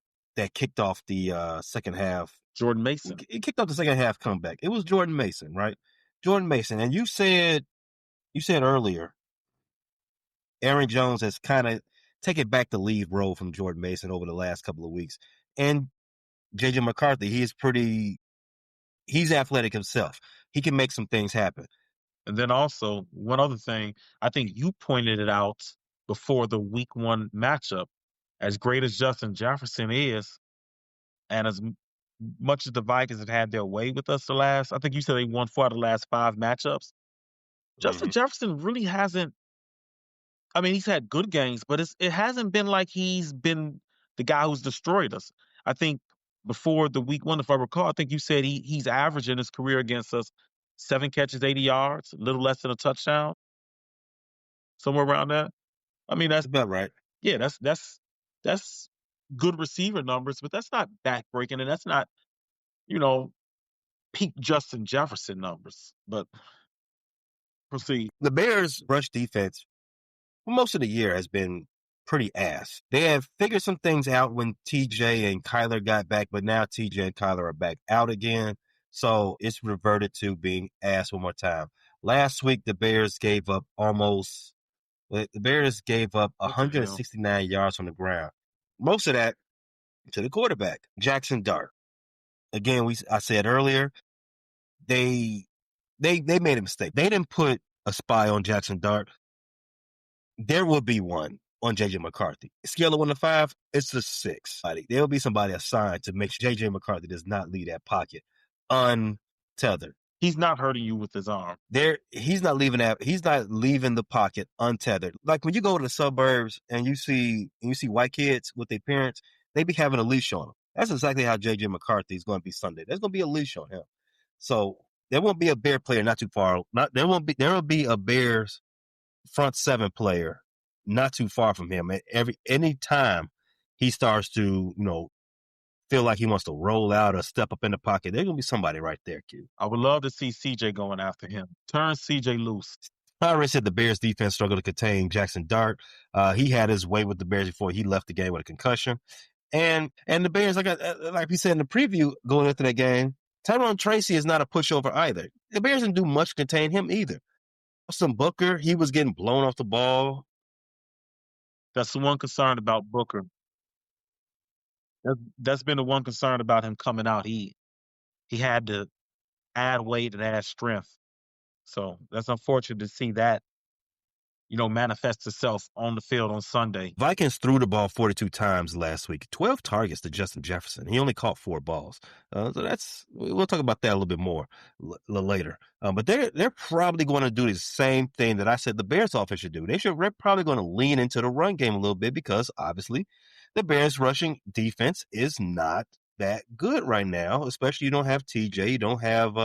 kicked off the second half. Jordan Mason. It kicked off the second half comeback. It was Jordan Mason, right? Jordan Mason. And you said earlier, Aaron Jones has kind of taken back the lead role from Jordan Mason over the last couple of weeks. And J.J. McCarthy, he's athletic himself. He can make some things happen. And then also, one other thing, I think you pointed it out before the week 1 matchup. As great as Justin Jefferson is, and as much as the Vikings have had their way with us I think you said they won 4 out of the last 5 matchups. Justin Jefferson really hasn't. I mean, he's had good games, but it hasn't been like he's been the guy who's destroyed us. I think before the week 1, if I recall, I think you said he's averaging his career against us 7 catches, 80 yards, a little less than a touchdown, somewhere around that. I mean, that's about right. Yeah, that's good receiver numbers, but that's not backbreaking, and that's not peak Justin Jefferson numbers. But proceed. The Bears' rush defense for most of the year has been pretty ass. They have figured some things out when TJ and Kyler got back, but now TJ and Kyler are back out again. So it's reverted to being ass one more time. Last week, the Bears gave up 169 yards on the ground. Most of that to the quarterback, Jackson Dart. Again, I said earlier, they made a mistake. They didn't put a spy on Jackson Dart. There will be one on J.J. McCarthy. Scale of 1 to 5, it's a 6. There will be somebody assigned to make sure J.J. McCarthy does not leave that pocket untethered. He's not hurting you with his arm. He's not leaving the pocket untethered. Like when you go to the suburbs and you see white kids with their parents, they be having a leash on them. That's exactly how J.J. McCarthy is going to be Sunday. There's going to be a leash on him. So there won't be a Bear player not too far. There will be a Bears front 7 player not too far from him. Any time he starts to, feel like he wants to roll out or step up in the pocket, there's gonna be somebody right there, Q. I would love to see CJ going after him. Turn CJ loose. I already said the Bears defense struggled to contain Jackson Dart. He had his way with the Bears before he left the game with a concussion. And the Bears, like we said in the preview going into that game, Tyrone Tracy is not a pushover either. The Bears didn't do much to contain him either. Austin Booker, he was getting blown off the ball. That's the one concern about Booker. That's been the one concern about him coming out. He had to add weight and add strength. So that's unfortunate to see that, manifest itself on the field on Sunday. Vikings threw the ball 42 times last week, 12 targets to Justin Jefferson. He only caught 4 balls. So we'll talk about that a little bit more later. But they're probably going to do the same thing that I said the Bears offense should do. They're probably going to lean into the run game a little bit because obviously the Bears rushing defense is not that good right now, especially you don't have TJ, you don't have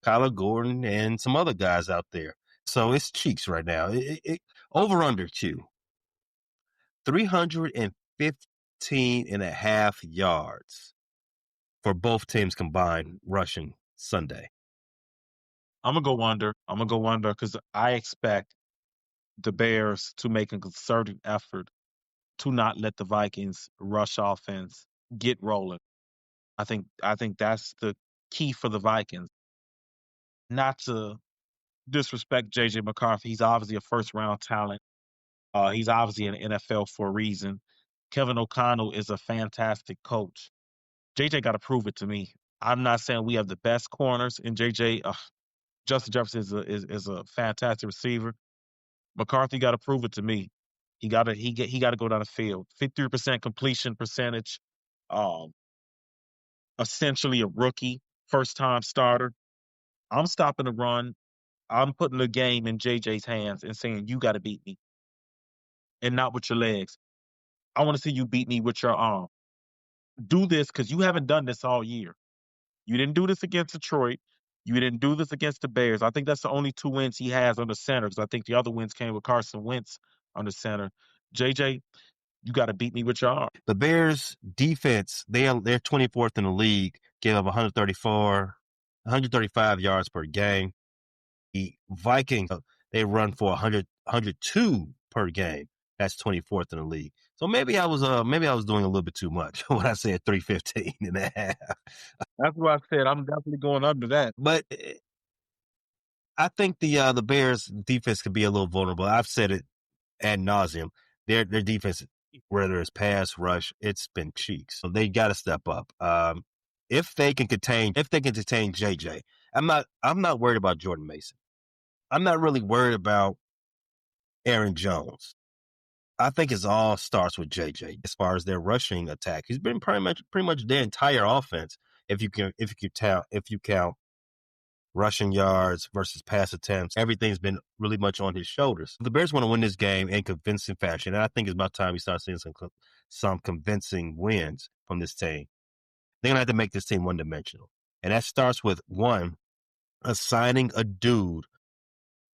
Kyler Gordon and some other guys out there. So it's cheeks right now. Over under Q. 315 and a half yards for both teams combined rushing Sunday. I'm going to go under. I'm going to go under because I expect the Bears to make a concerted effort to not let the Vikings rush offense get rolling. I think that's the key for the Vikings. Not to disrespect JJ McCarthy. He's obviously a first round talent. He's obviously in the NFL for a reason. Kevin O'Connell is a fantastic coach. JJ got to prove it to me. I'm not saying we have the best corners in JJ. Justin Jefferson is a fantastic receiver. McCarthy got to prove it to me. He got to go down the field. 53% completion percentage. Um, Essentially a rookie, first time starter. I'm stopping the run. I'm putting the game in JJ's hands and saying, you got to beat me. And not with your legs. I want to see you beat me with your arm. Do this because you haven't done this all year. You didn't do this against Detroit. You didn't do this against the Bears. I think that's the only 2 wins he has under center because I think the other wins came with Carson Wentz under center. JJ, you got to beat me with your arm. The Bears defense, they're 24th in the league, gave up 135 yards per game. The Vikings, they run for 102 per game. That's 24th in the league. So maybe I was doing a little bit too much when I said 315 and a half. That's what I said. I'm definitely going under that. But I think the Bears defense could be a little vulnerable. I've said it ad nauseum. Their defense, whether it's pass rush, it's been cheeks. So they got to step up. If they can contain JJ, I'm not worried about Jordan Mason. I'm not really worried about Aaron Jones. I think it all starts with JJ as far as their rushing attack. He's been pretty much their entire offense. If you count rushing yards versus pass attempts, everything's been really much on his shoulders. The Bears want to win this game in convincing fashion, and I think it's about time we start seeing some convincing wins from this team. They're gonna have to make this team one-dimensional, and that starts with one assigning a dude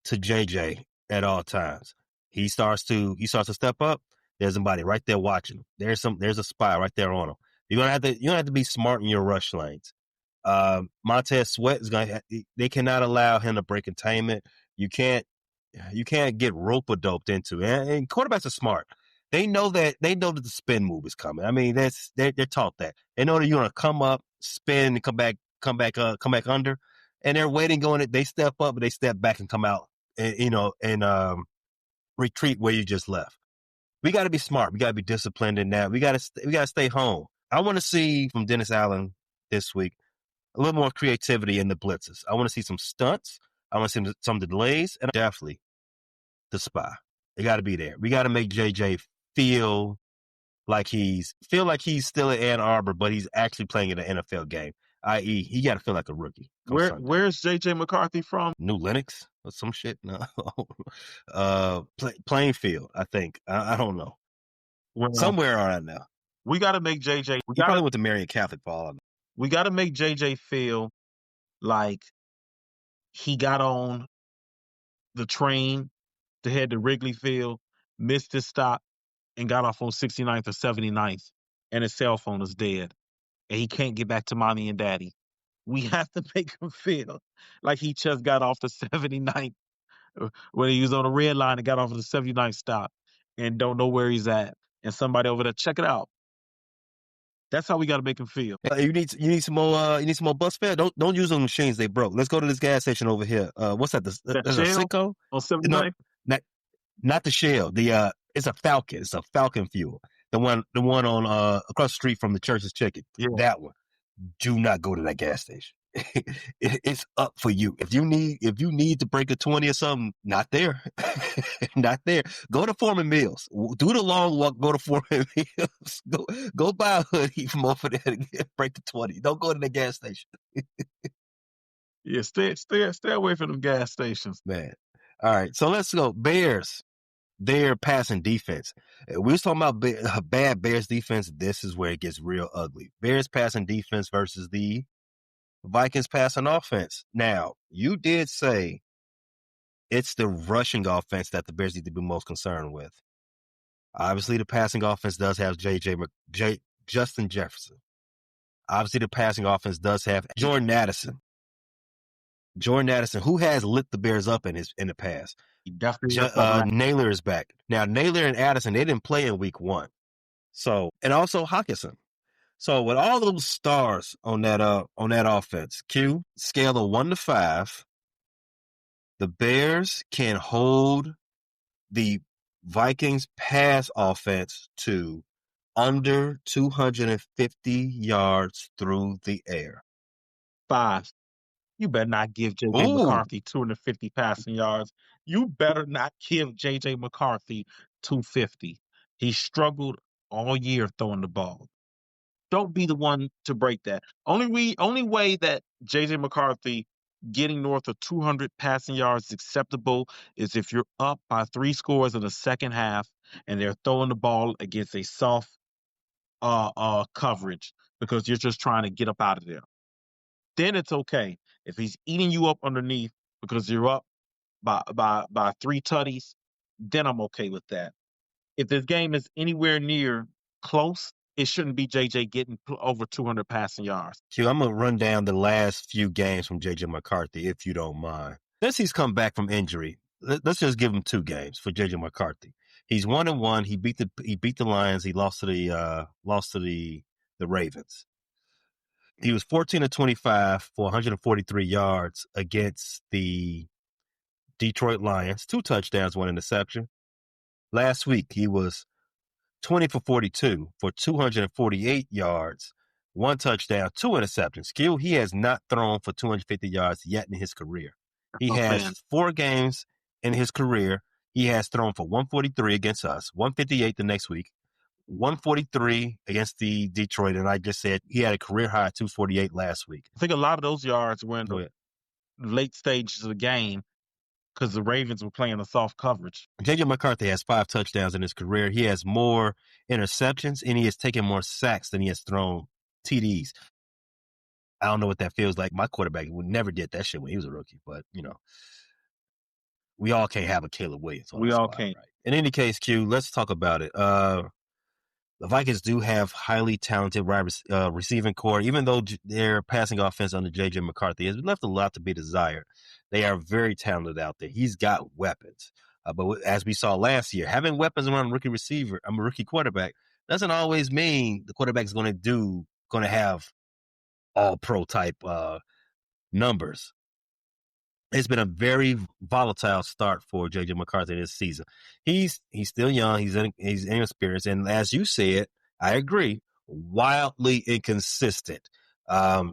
to JJ at all times. He starts to step up. There's somebody right there watching him. There's a spy right there on him. You're gonna have to be smart in your rush lanes. Montez Sweat they cannot allow him to break containment. You can't get rope doped into it. And quarterbacks are smart. They know that the spin move is coming. I mean, they're taught that. They know that you're gonna come up, spin, and come back under. And they're waiting on it. They step up, but they step back and come out and retreat where you just left. We got to be smart. We got to be disciplined in that. We got to stay home. I want to see from Dennis Allen this week a little more creativity in the blitzes. I want to see some stunts. I want to see some delays, and definitely the spy. They got to be there. We got to make JJ feel like he's still in Ann Arbor, but he's actually playing in an NFL game. I.e., he got to feel like a rookie. Where's JJ McCarthy from? New Lenox or some shit? No. Plainfield, I think. I don't know. Well, somewhere around now. We got to make JJ. He probably went to Marion Catholic for all of them. We got to make JJ feel like he got on the train to head to Wrigley Field, missed his stop, and got off on 69th or 79th, and his cell phone is dead. and he can't get back to mommy and daddy. We have to make him feel like he just got off the 79th when he was on the red line and got off of the 79th stop and don't know where he's at. And somebody over there, check it out. That's how we got to make him feel. You need some more bus fare. Don't use those machines, they broke. Let's go to this gas station over here. What's that? That There's a shell Cinco? on No, 79th? not not the Shell. It's a Falcon. It's a Falcon fuel. The one on across the street from the Church's Chicken. Yeah. That one. Do not go to that gas station. It's up for you. If you need to break a 20 or something, not there. Not there. Go to Foreman Mills. Do the long walk, go to Foreman Mills. Go buy a hoodie from over there and break the 20. Don't go to the gas station. Yeah, stay away from them gas stations. Man. All right. So let's go. Bears. Their passing defense. We was talking about bad Bears defense. This is where it gets real ugly. Bears passing defense versus the Vikings passing offense. Now, you did say it's the rushing offense that the Bears need to be most concerned with. Obviously, the passing offense does have Justin Jefferson. Obviously, the passing offense does have Jordan Addison. Who has lit the Bears up in the past. He definitely Naylor is back. Now, Naylor and Addison, they didn't play in week 1. So, and also Hawkinson. So, with all those stars on that offense, Q, scale of 1 to 5, the Bears can hold the Vikings pass offense to under 250 yards through the air. 5. You better not give J.J. McCarthy 250 passing yards. You better not give J.J. McCarthy 250. He struggled all year throwing the ball. Don't be the one to break that. Only way that J.J. McCarthy getting north of 200 passing yards is acceptable is if you're up by 3 scores in the second half and they're throwing the ball against a soft coverage because you're just trying to get up out of there. Then it's okay. If he's eating you up underneath because you're up by 3 tutties, then I'm okay with that. If this game is anywhere near close, it shouldn't be JJ getting over 200 passing yards. Q, I'm going to run down the last few games from JJ McCarthy, if you don't mind. Since he's come back from injury, let's just give him 2 games for JJ McCarthy. He's 1-1. He beat the Lions. He lost to the Ravens. He was 14-25 for 143 yards against the Detroit Lions, 2 touchdowns, 1 interception. Last week, he was 20-for-42 for 248 yards, 1 touchdown, 2 interceptions. Q, he has not thrown for 250 yards yet in his career. He has 4 games in his career. He has thrown for 143 against us, 158 the next week, 143 against the Detroit, and I just said he had a career high 248 last week. I think a lot of those yards were in the late stages of the game because the Ravens were playing a soft coverage. J.J. McCarthy has 5 touchdowns in his career. He has more interceptions, and he has taken more sacks than he has thrown TDs. I don't know what that feels like. My quarterback never did that shit when he was a rookie, but, we all can't have a Caleb Williams on We all spot, can't. Right? In any case, Q, let's talk about it. The Vikings do have highly talented receiving core, even though their passing offense under J.J. McCarthy has left a lot to be desired. They are very talented out there. He's got weapons. But as we saw last year, having weapons around a rookie quarterback, doesn't always mean the quarterback is going to have all pro type numbers. It's been a very volatile start for J.J. McCarthy this season. He's still young. He's inexperienced. And as you said, I agree, wildly inconsistent. I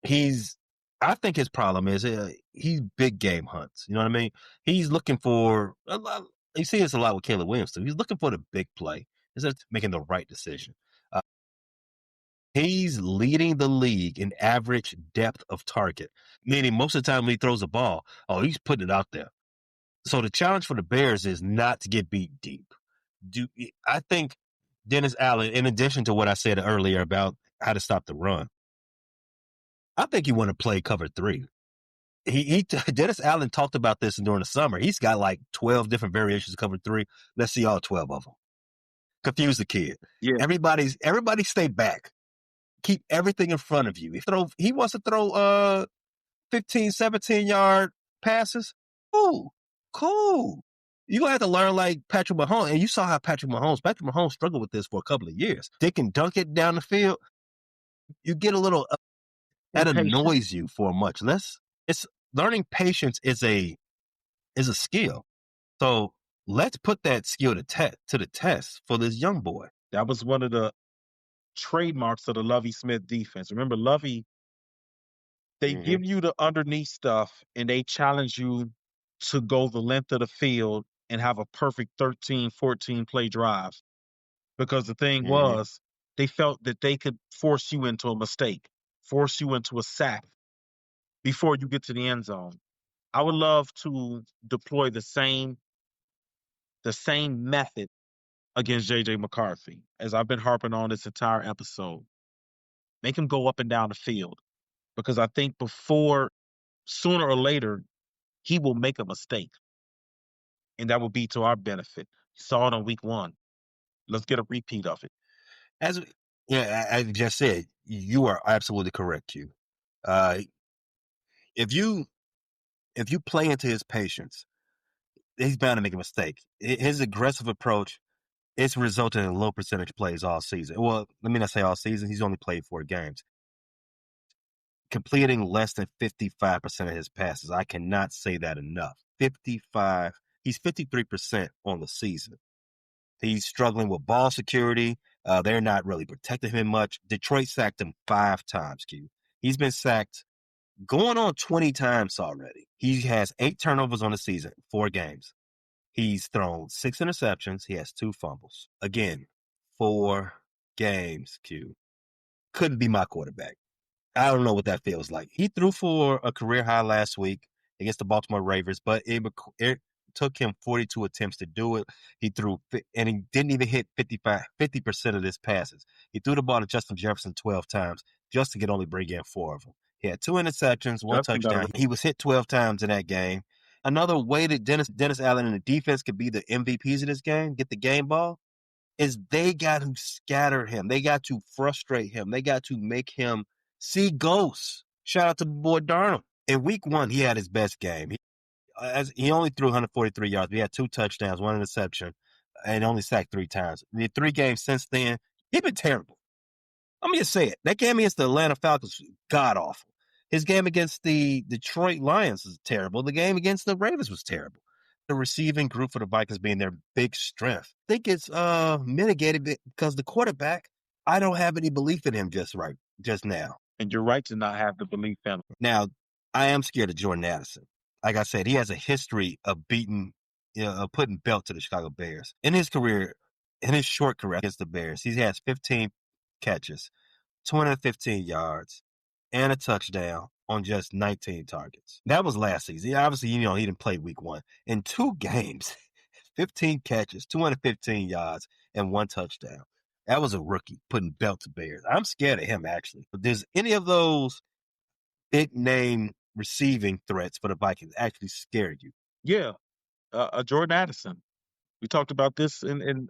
think his problem is he's big game hunts. You know what I mean? He's looking for a lot. You see this a lot with Caleb Williams, too. He's looking for the big play instead of making the right decision. He's leading the league in average depth of target, meaning most of the time when he throws a ball, he's putting it out there. So the challenge for the Bears is not to get beat deep. I think Dennis Allen, in addition to what I said earlier about how to stop the run, I think you want to play cover 3. Dennis Allen talked about this during the summer. He's got like 12 different variations of cover 3. Let's see all 12 of them. Confuse the kid. Yeah. Everybody stay back. keep everything in front of you. He wants to throw 15, 17-yard passes. Cool. You're going to have to learn like Patrick Mahomes. And you saw how Patrick Mahomes struggled with this for a couple of years. They can dunk it down the field. You get a little, that Impatient. annoys you for much less. It's learning patience is a skill. So let's put that skill to the test for this young boy. That was one of the trademarks of the Lovey Smith defense. Remember, Lovey, they Mm-hmm. give you the underneath stuff and they challenge you to go the length of the field and have a perfect 13, 14 play drive. Because the thing Mm-hmm. was, they felt that they could force you into a mistake, force you into a sack before you get to the end zone. I would love to deploy the same method against JJ McCarthy, as I've been harping on this entire episode. Make him go up and down the field. Because I think sooner or later, he will make a mistake. And that will be to our benefit. Saw it on week 1. Let's get a repeat of it. As yeah, I just said, you are absolutely correct, Q. Uh, if you play into his patience, he's bound to make a mistake. His aggressive approach it's resulted in low percentage plays all season. Well, let me not say all season. He's only played 4 games. Completing less than 55% of his passes. I cannot say that enough. 55. He's 53% on the season. He's struggling with ball security. They're not really protecting him much. Detroit sacked him 5 times, Q. He's been sacked going on 20 times already. He has 8 turnovers on the season, 4 games. He's thrown 6 interceptions. He has 2 fumbles. Again, 4 games, Q. Couldn't be my quarterback. I don't know what that feels like. He threw for a career high last week against the Baltimore Ravens, but it took him 42 attempts to do it. He threw, and he didn't even hit 50% of his passes. He threw the ball to Justin Jefferson 12 times. Justin could only bring in 4 of them. He had 2 interceptions, 1 Justin got touchdown. He was hit 12 times in that game. Another way that Dennis Allen and the defense could be the MVPs of this game, get the game ball, is they got to scatter him. They got to frustrate him. They got to make him see ghosts. Shout out to boy Darnold. In week 1, he had his best game. He only threw 143 yards. He had 2 touchdowns, 1 interception, and only sacked 3 times. The 3 games since then, he's been terrible. Let me just say it. That game against the Atlanta Falcons was god-awful. His game against the Detroit Lions was terrible. The game against the Ravens was terrible. The receiving group for the Vikings being their big strength. I think it's mitigated because the quarterback, I don't have any belief in him just now. And you're right to not have the belief in him. Now, I am scared of Jordan Addison. Like I said, he has a history of putting belt to the Chicago Bears. In his short career against the Bears, he has 15 catches, 215 yards, and a touchdown on just 19 targets. That was last season. Obviously, he didn't play week 1. In 2 games, 15 catches, 215 yards, and 1 touchdown. That was a rookie putting belt to Bears. I'm scared of him, actually. But does any of those big name receiving threats for the Vikings actually scare you? Yeah, Jordan Addison. We talked about this in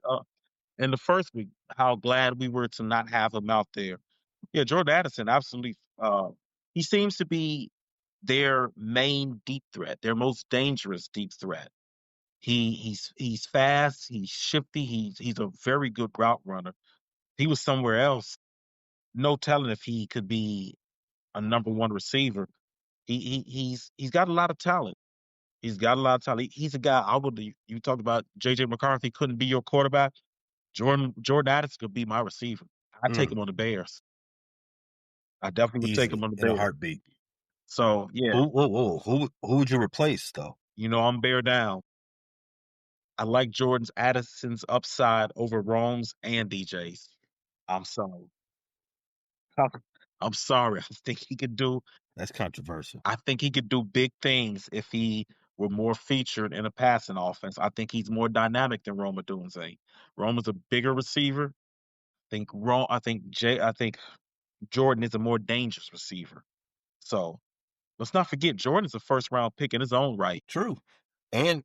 the first week, how glad we were to not have him out there. Yeah, Jordan Addison, absolutely. He seems to be their main deep threat, their most dangerous deep threat. He's fast, he's shifty, he's a very good route runner. If he was somewhere else, no telling if he could be a number 1 receiver. He's got a lot of talent. He's got a lot of talent. He's a guy you talked about JJ McCarthy couldn't be your quarterback. Jordan Addison could be my receiver. I take him on the Bears. I definitely would take him Easily, on the in a Bears. heartbeat. So yeah, Who would you replace, though? I'm bear down. I like Jordan's Addison's upside over Rome's and DJ's. I'm sorry. I'm sorry. That's controversial. I think he could do big things if he were more featured in a passing offense. I think he's more dynamic than Roma Dunze. Roma's a bigger receiver. I think Jordan is a more dangerous receiver. So let's not forget Jordan's a first round pick in his own right. True. And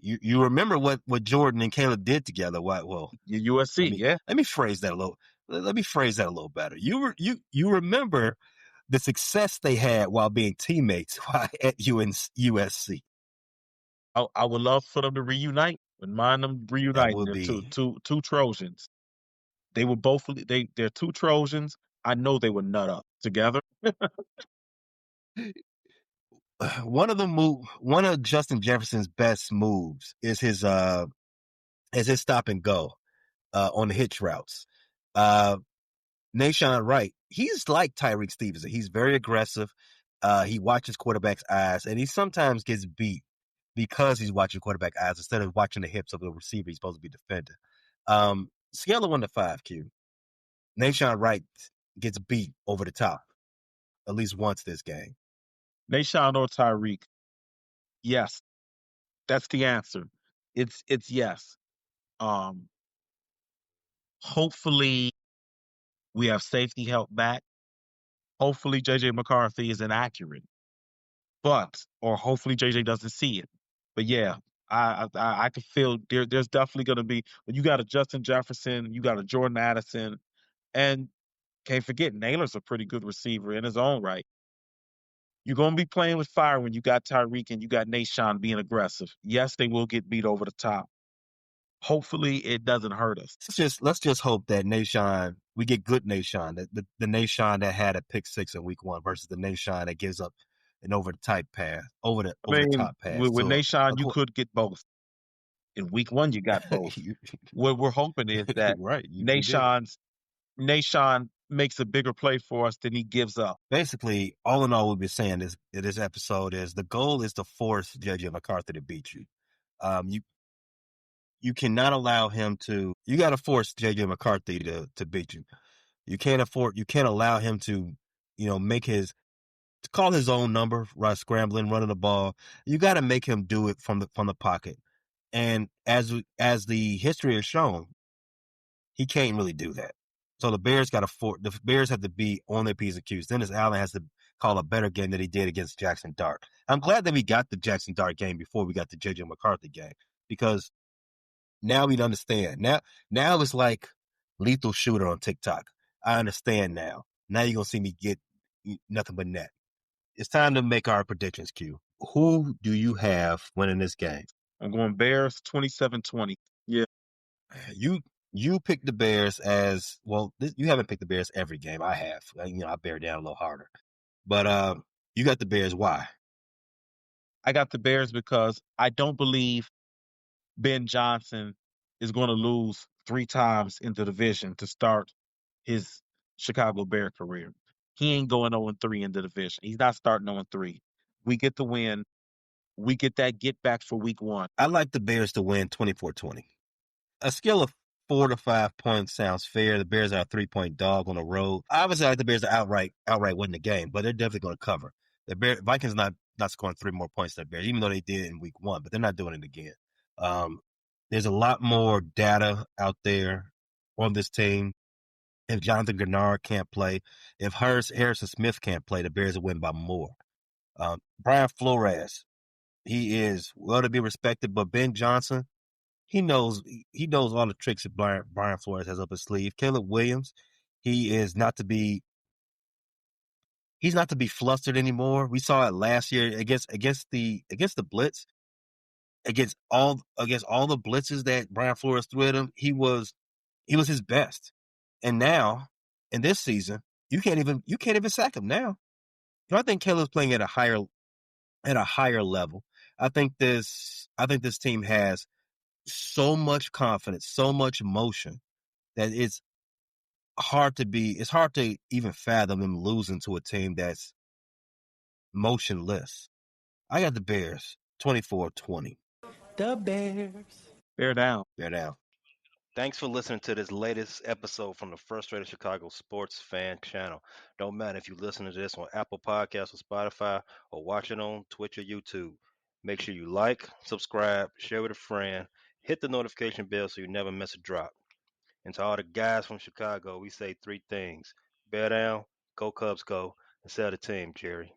you remember what Jordan and Caleb did together? Let USC, yeah. me phrase that a little. let me phrase that a little better. You remember the success they had while being teammates while at USC. I would love for them to reunite. Wouldn't mind them That reuniting. would They're be two Trojans. They were both they're two Trojans. I know they would nut up together. one of Justin Jefferson's best moves is his stop and go on the hitch routes. Uh Nashawn Wright, he's like Tyreek Stevenson. He's very aggressive. He watches quarterback's eyes, and he sometimes gets beat because he's watching quarterback eyes instead of watching the hips of the receiver he's supposed to be defending. Scale of 1 to 5, Q. Nashawn Wright gets beat over the top at least once this game. Nashawn or Tyreek. Yes, that's the answer. It's yes. Um, Hopefully we have safety help back. Hopefully JJ McCarthy is inaccurate, or hopefully JJ doesn't see it. But yeah, I can feel there's definitely going to be when you got a Justin Jefferson, you got a Jordan Addison, and can't forget Naylor's a pretty good receiver in his own right. You're going to be playing with fire when you got Tyreek and you got Nashawn being aggressive. Yes, they will get beat over the top. Hopefully, it doesn't hurt us. Let's just hope that Nashawn, we get good Nashawn, the Nashawn that had a pick six in week one versus the Nashawn that gives up an over the type pass, I over the mean, top pass. with So Nashawn, you could get both. In week one, you got both. you, What we're hoping is that right, you did. Nashawn makes a bigger play for us than he gives up. Basically, all in all, we've been saying is in this episode is the goal is to force JJ McCarthy to beat you. You cannot allow him to. You got to force JJ McCarthy to beat you. You can't allow him to, make to call his own number, right? Scrambling, running the ball. You got to make him do it from the pocket. And as the history has shown, he can't really do that. So the Bears have to be on their P's and Q's. Dennis Allen has to call a better game than he did against Jackson Dart. I'm glad that we got the Jackson Dart game before we got the JJ McCarthy game because now we understand. Now it's like lethal shooter on TikTok. I understand now. Now you're gonna see me get nothing but net. It's time to make our predictions, Q. Who do you have winning this game? I'm going Bears 27-20. Yeah. You you picked the Bears as well. You haven't picked the Bears every game. I have. I bear down a little harder, but you got the Bears. Why? I got the Bears because I don't believe Ben Johnson is going to lose three times in the division to start his Chicago Bear career. He ain't going 0-3 in the division. He's not starting 0-3. We get the win. We get that get back for week one. I like the Bears to win 24-20. A scale of 4 to 5 points sounds fair. The Bears are a 3-point dog on the road. Obviously, I like the Bears to outright win the game, but they're definitely going to cover. Vikings not scoring 3 more points than the Bears, even though they did in week one, but they're not doing it again. Um, there's a lot more data out there on this team. If Jonathan Gennard can't play, if Harrison Smith can't play, the Bears will win by more. Brian Flores, he is well to be respected, but Ben Johnson, he knows all the tricks that Brian Flores has up his sleeve. Caleb Williams, he is not to be he's not to be flustered anymore. We saw it last year against the blitz, against all the blitzes that Brian Flores threw at him. He was his best. And now in this season, you can't even sack him now. I think Caleb's playing at a higher level. I think this team has so much confidence, so much emotion that it's hard to even fathom them losing to a team that's motionless. I got the Bears 24-20. The Bears. Bear down. They're down. Thanks for listening to this latest episode from the Frustrated Chicago Sports Fan Channel. Don't matter if you listen to this on Apple Podcasts or Spotify or watch it on Twitch or YouTube. Make sure you like, subscribe, share with a friend, hit the notification bell so you never miss a drop. And to all the guys from Chicago, we say three things: bear down, go Cubs go, and sell the team, Jerry.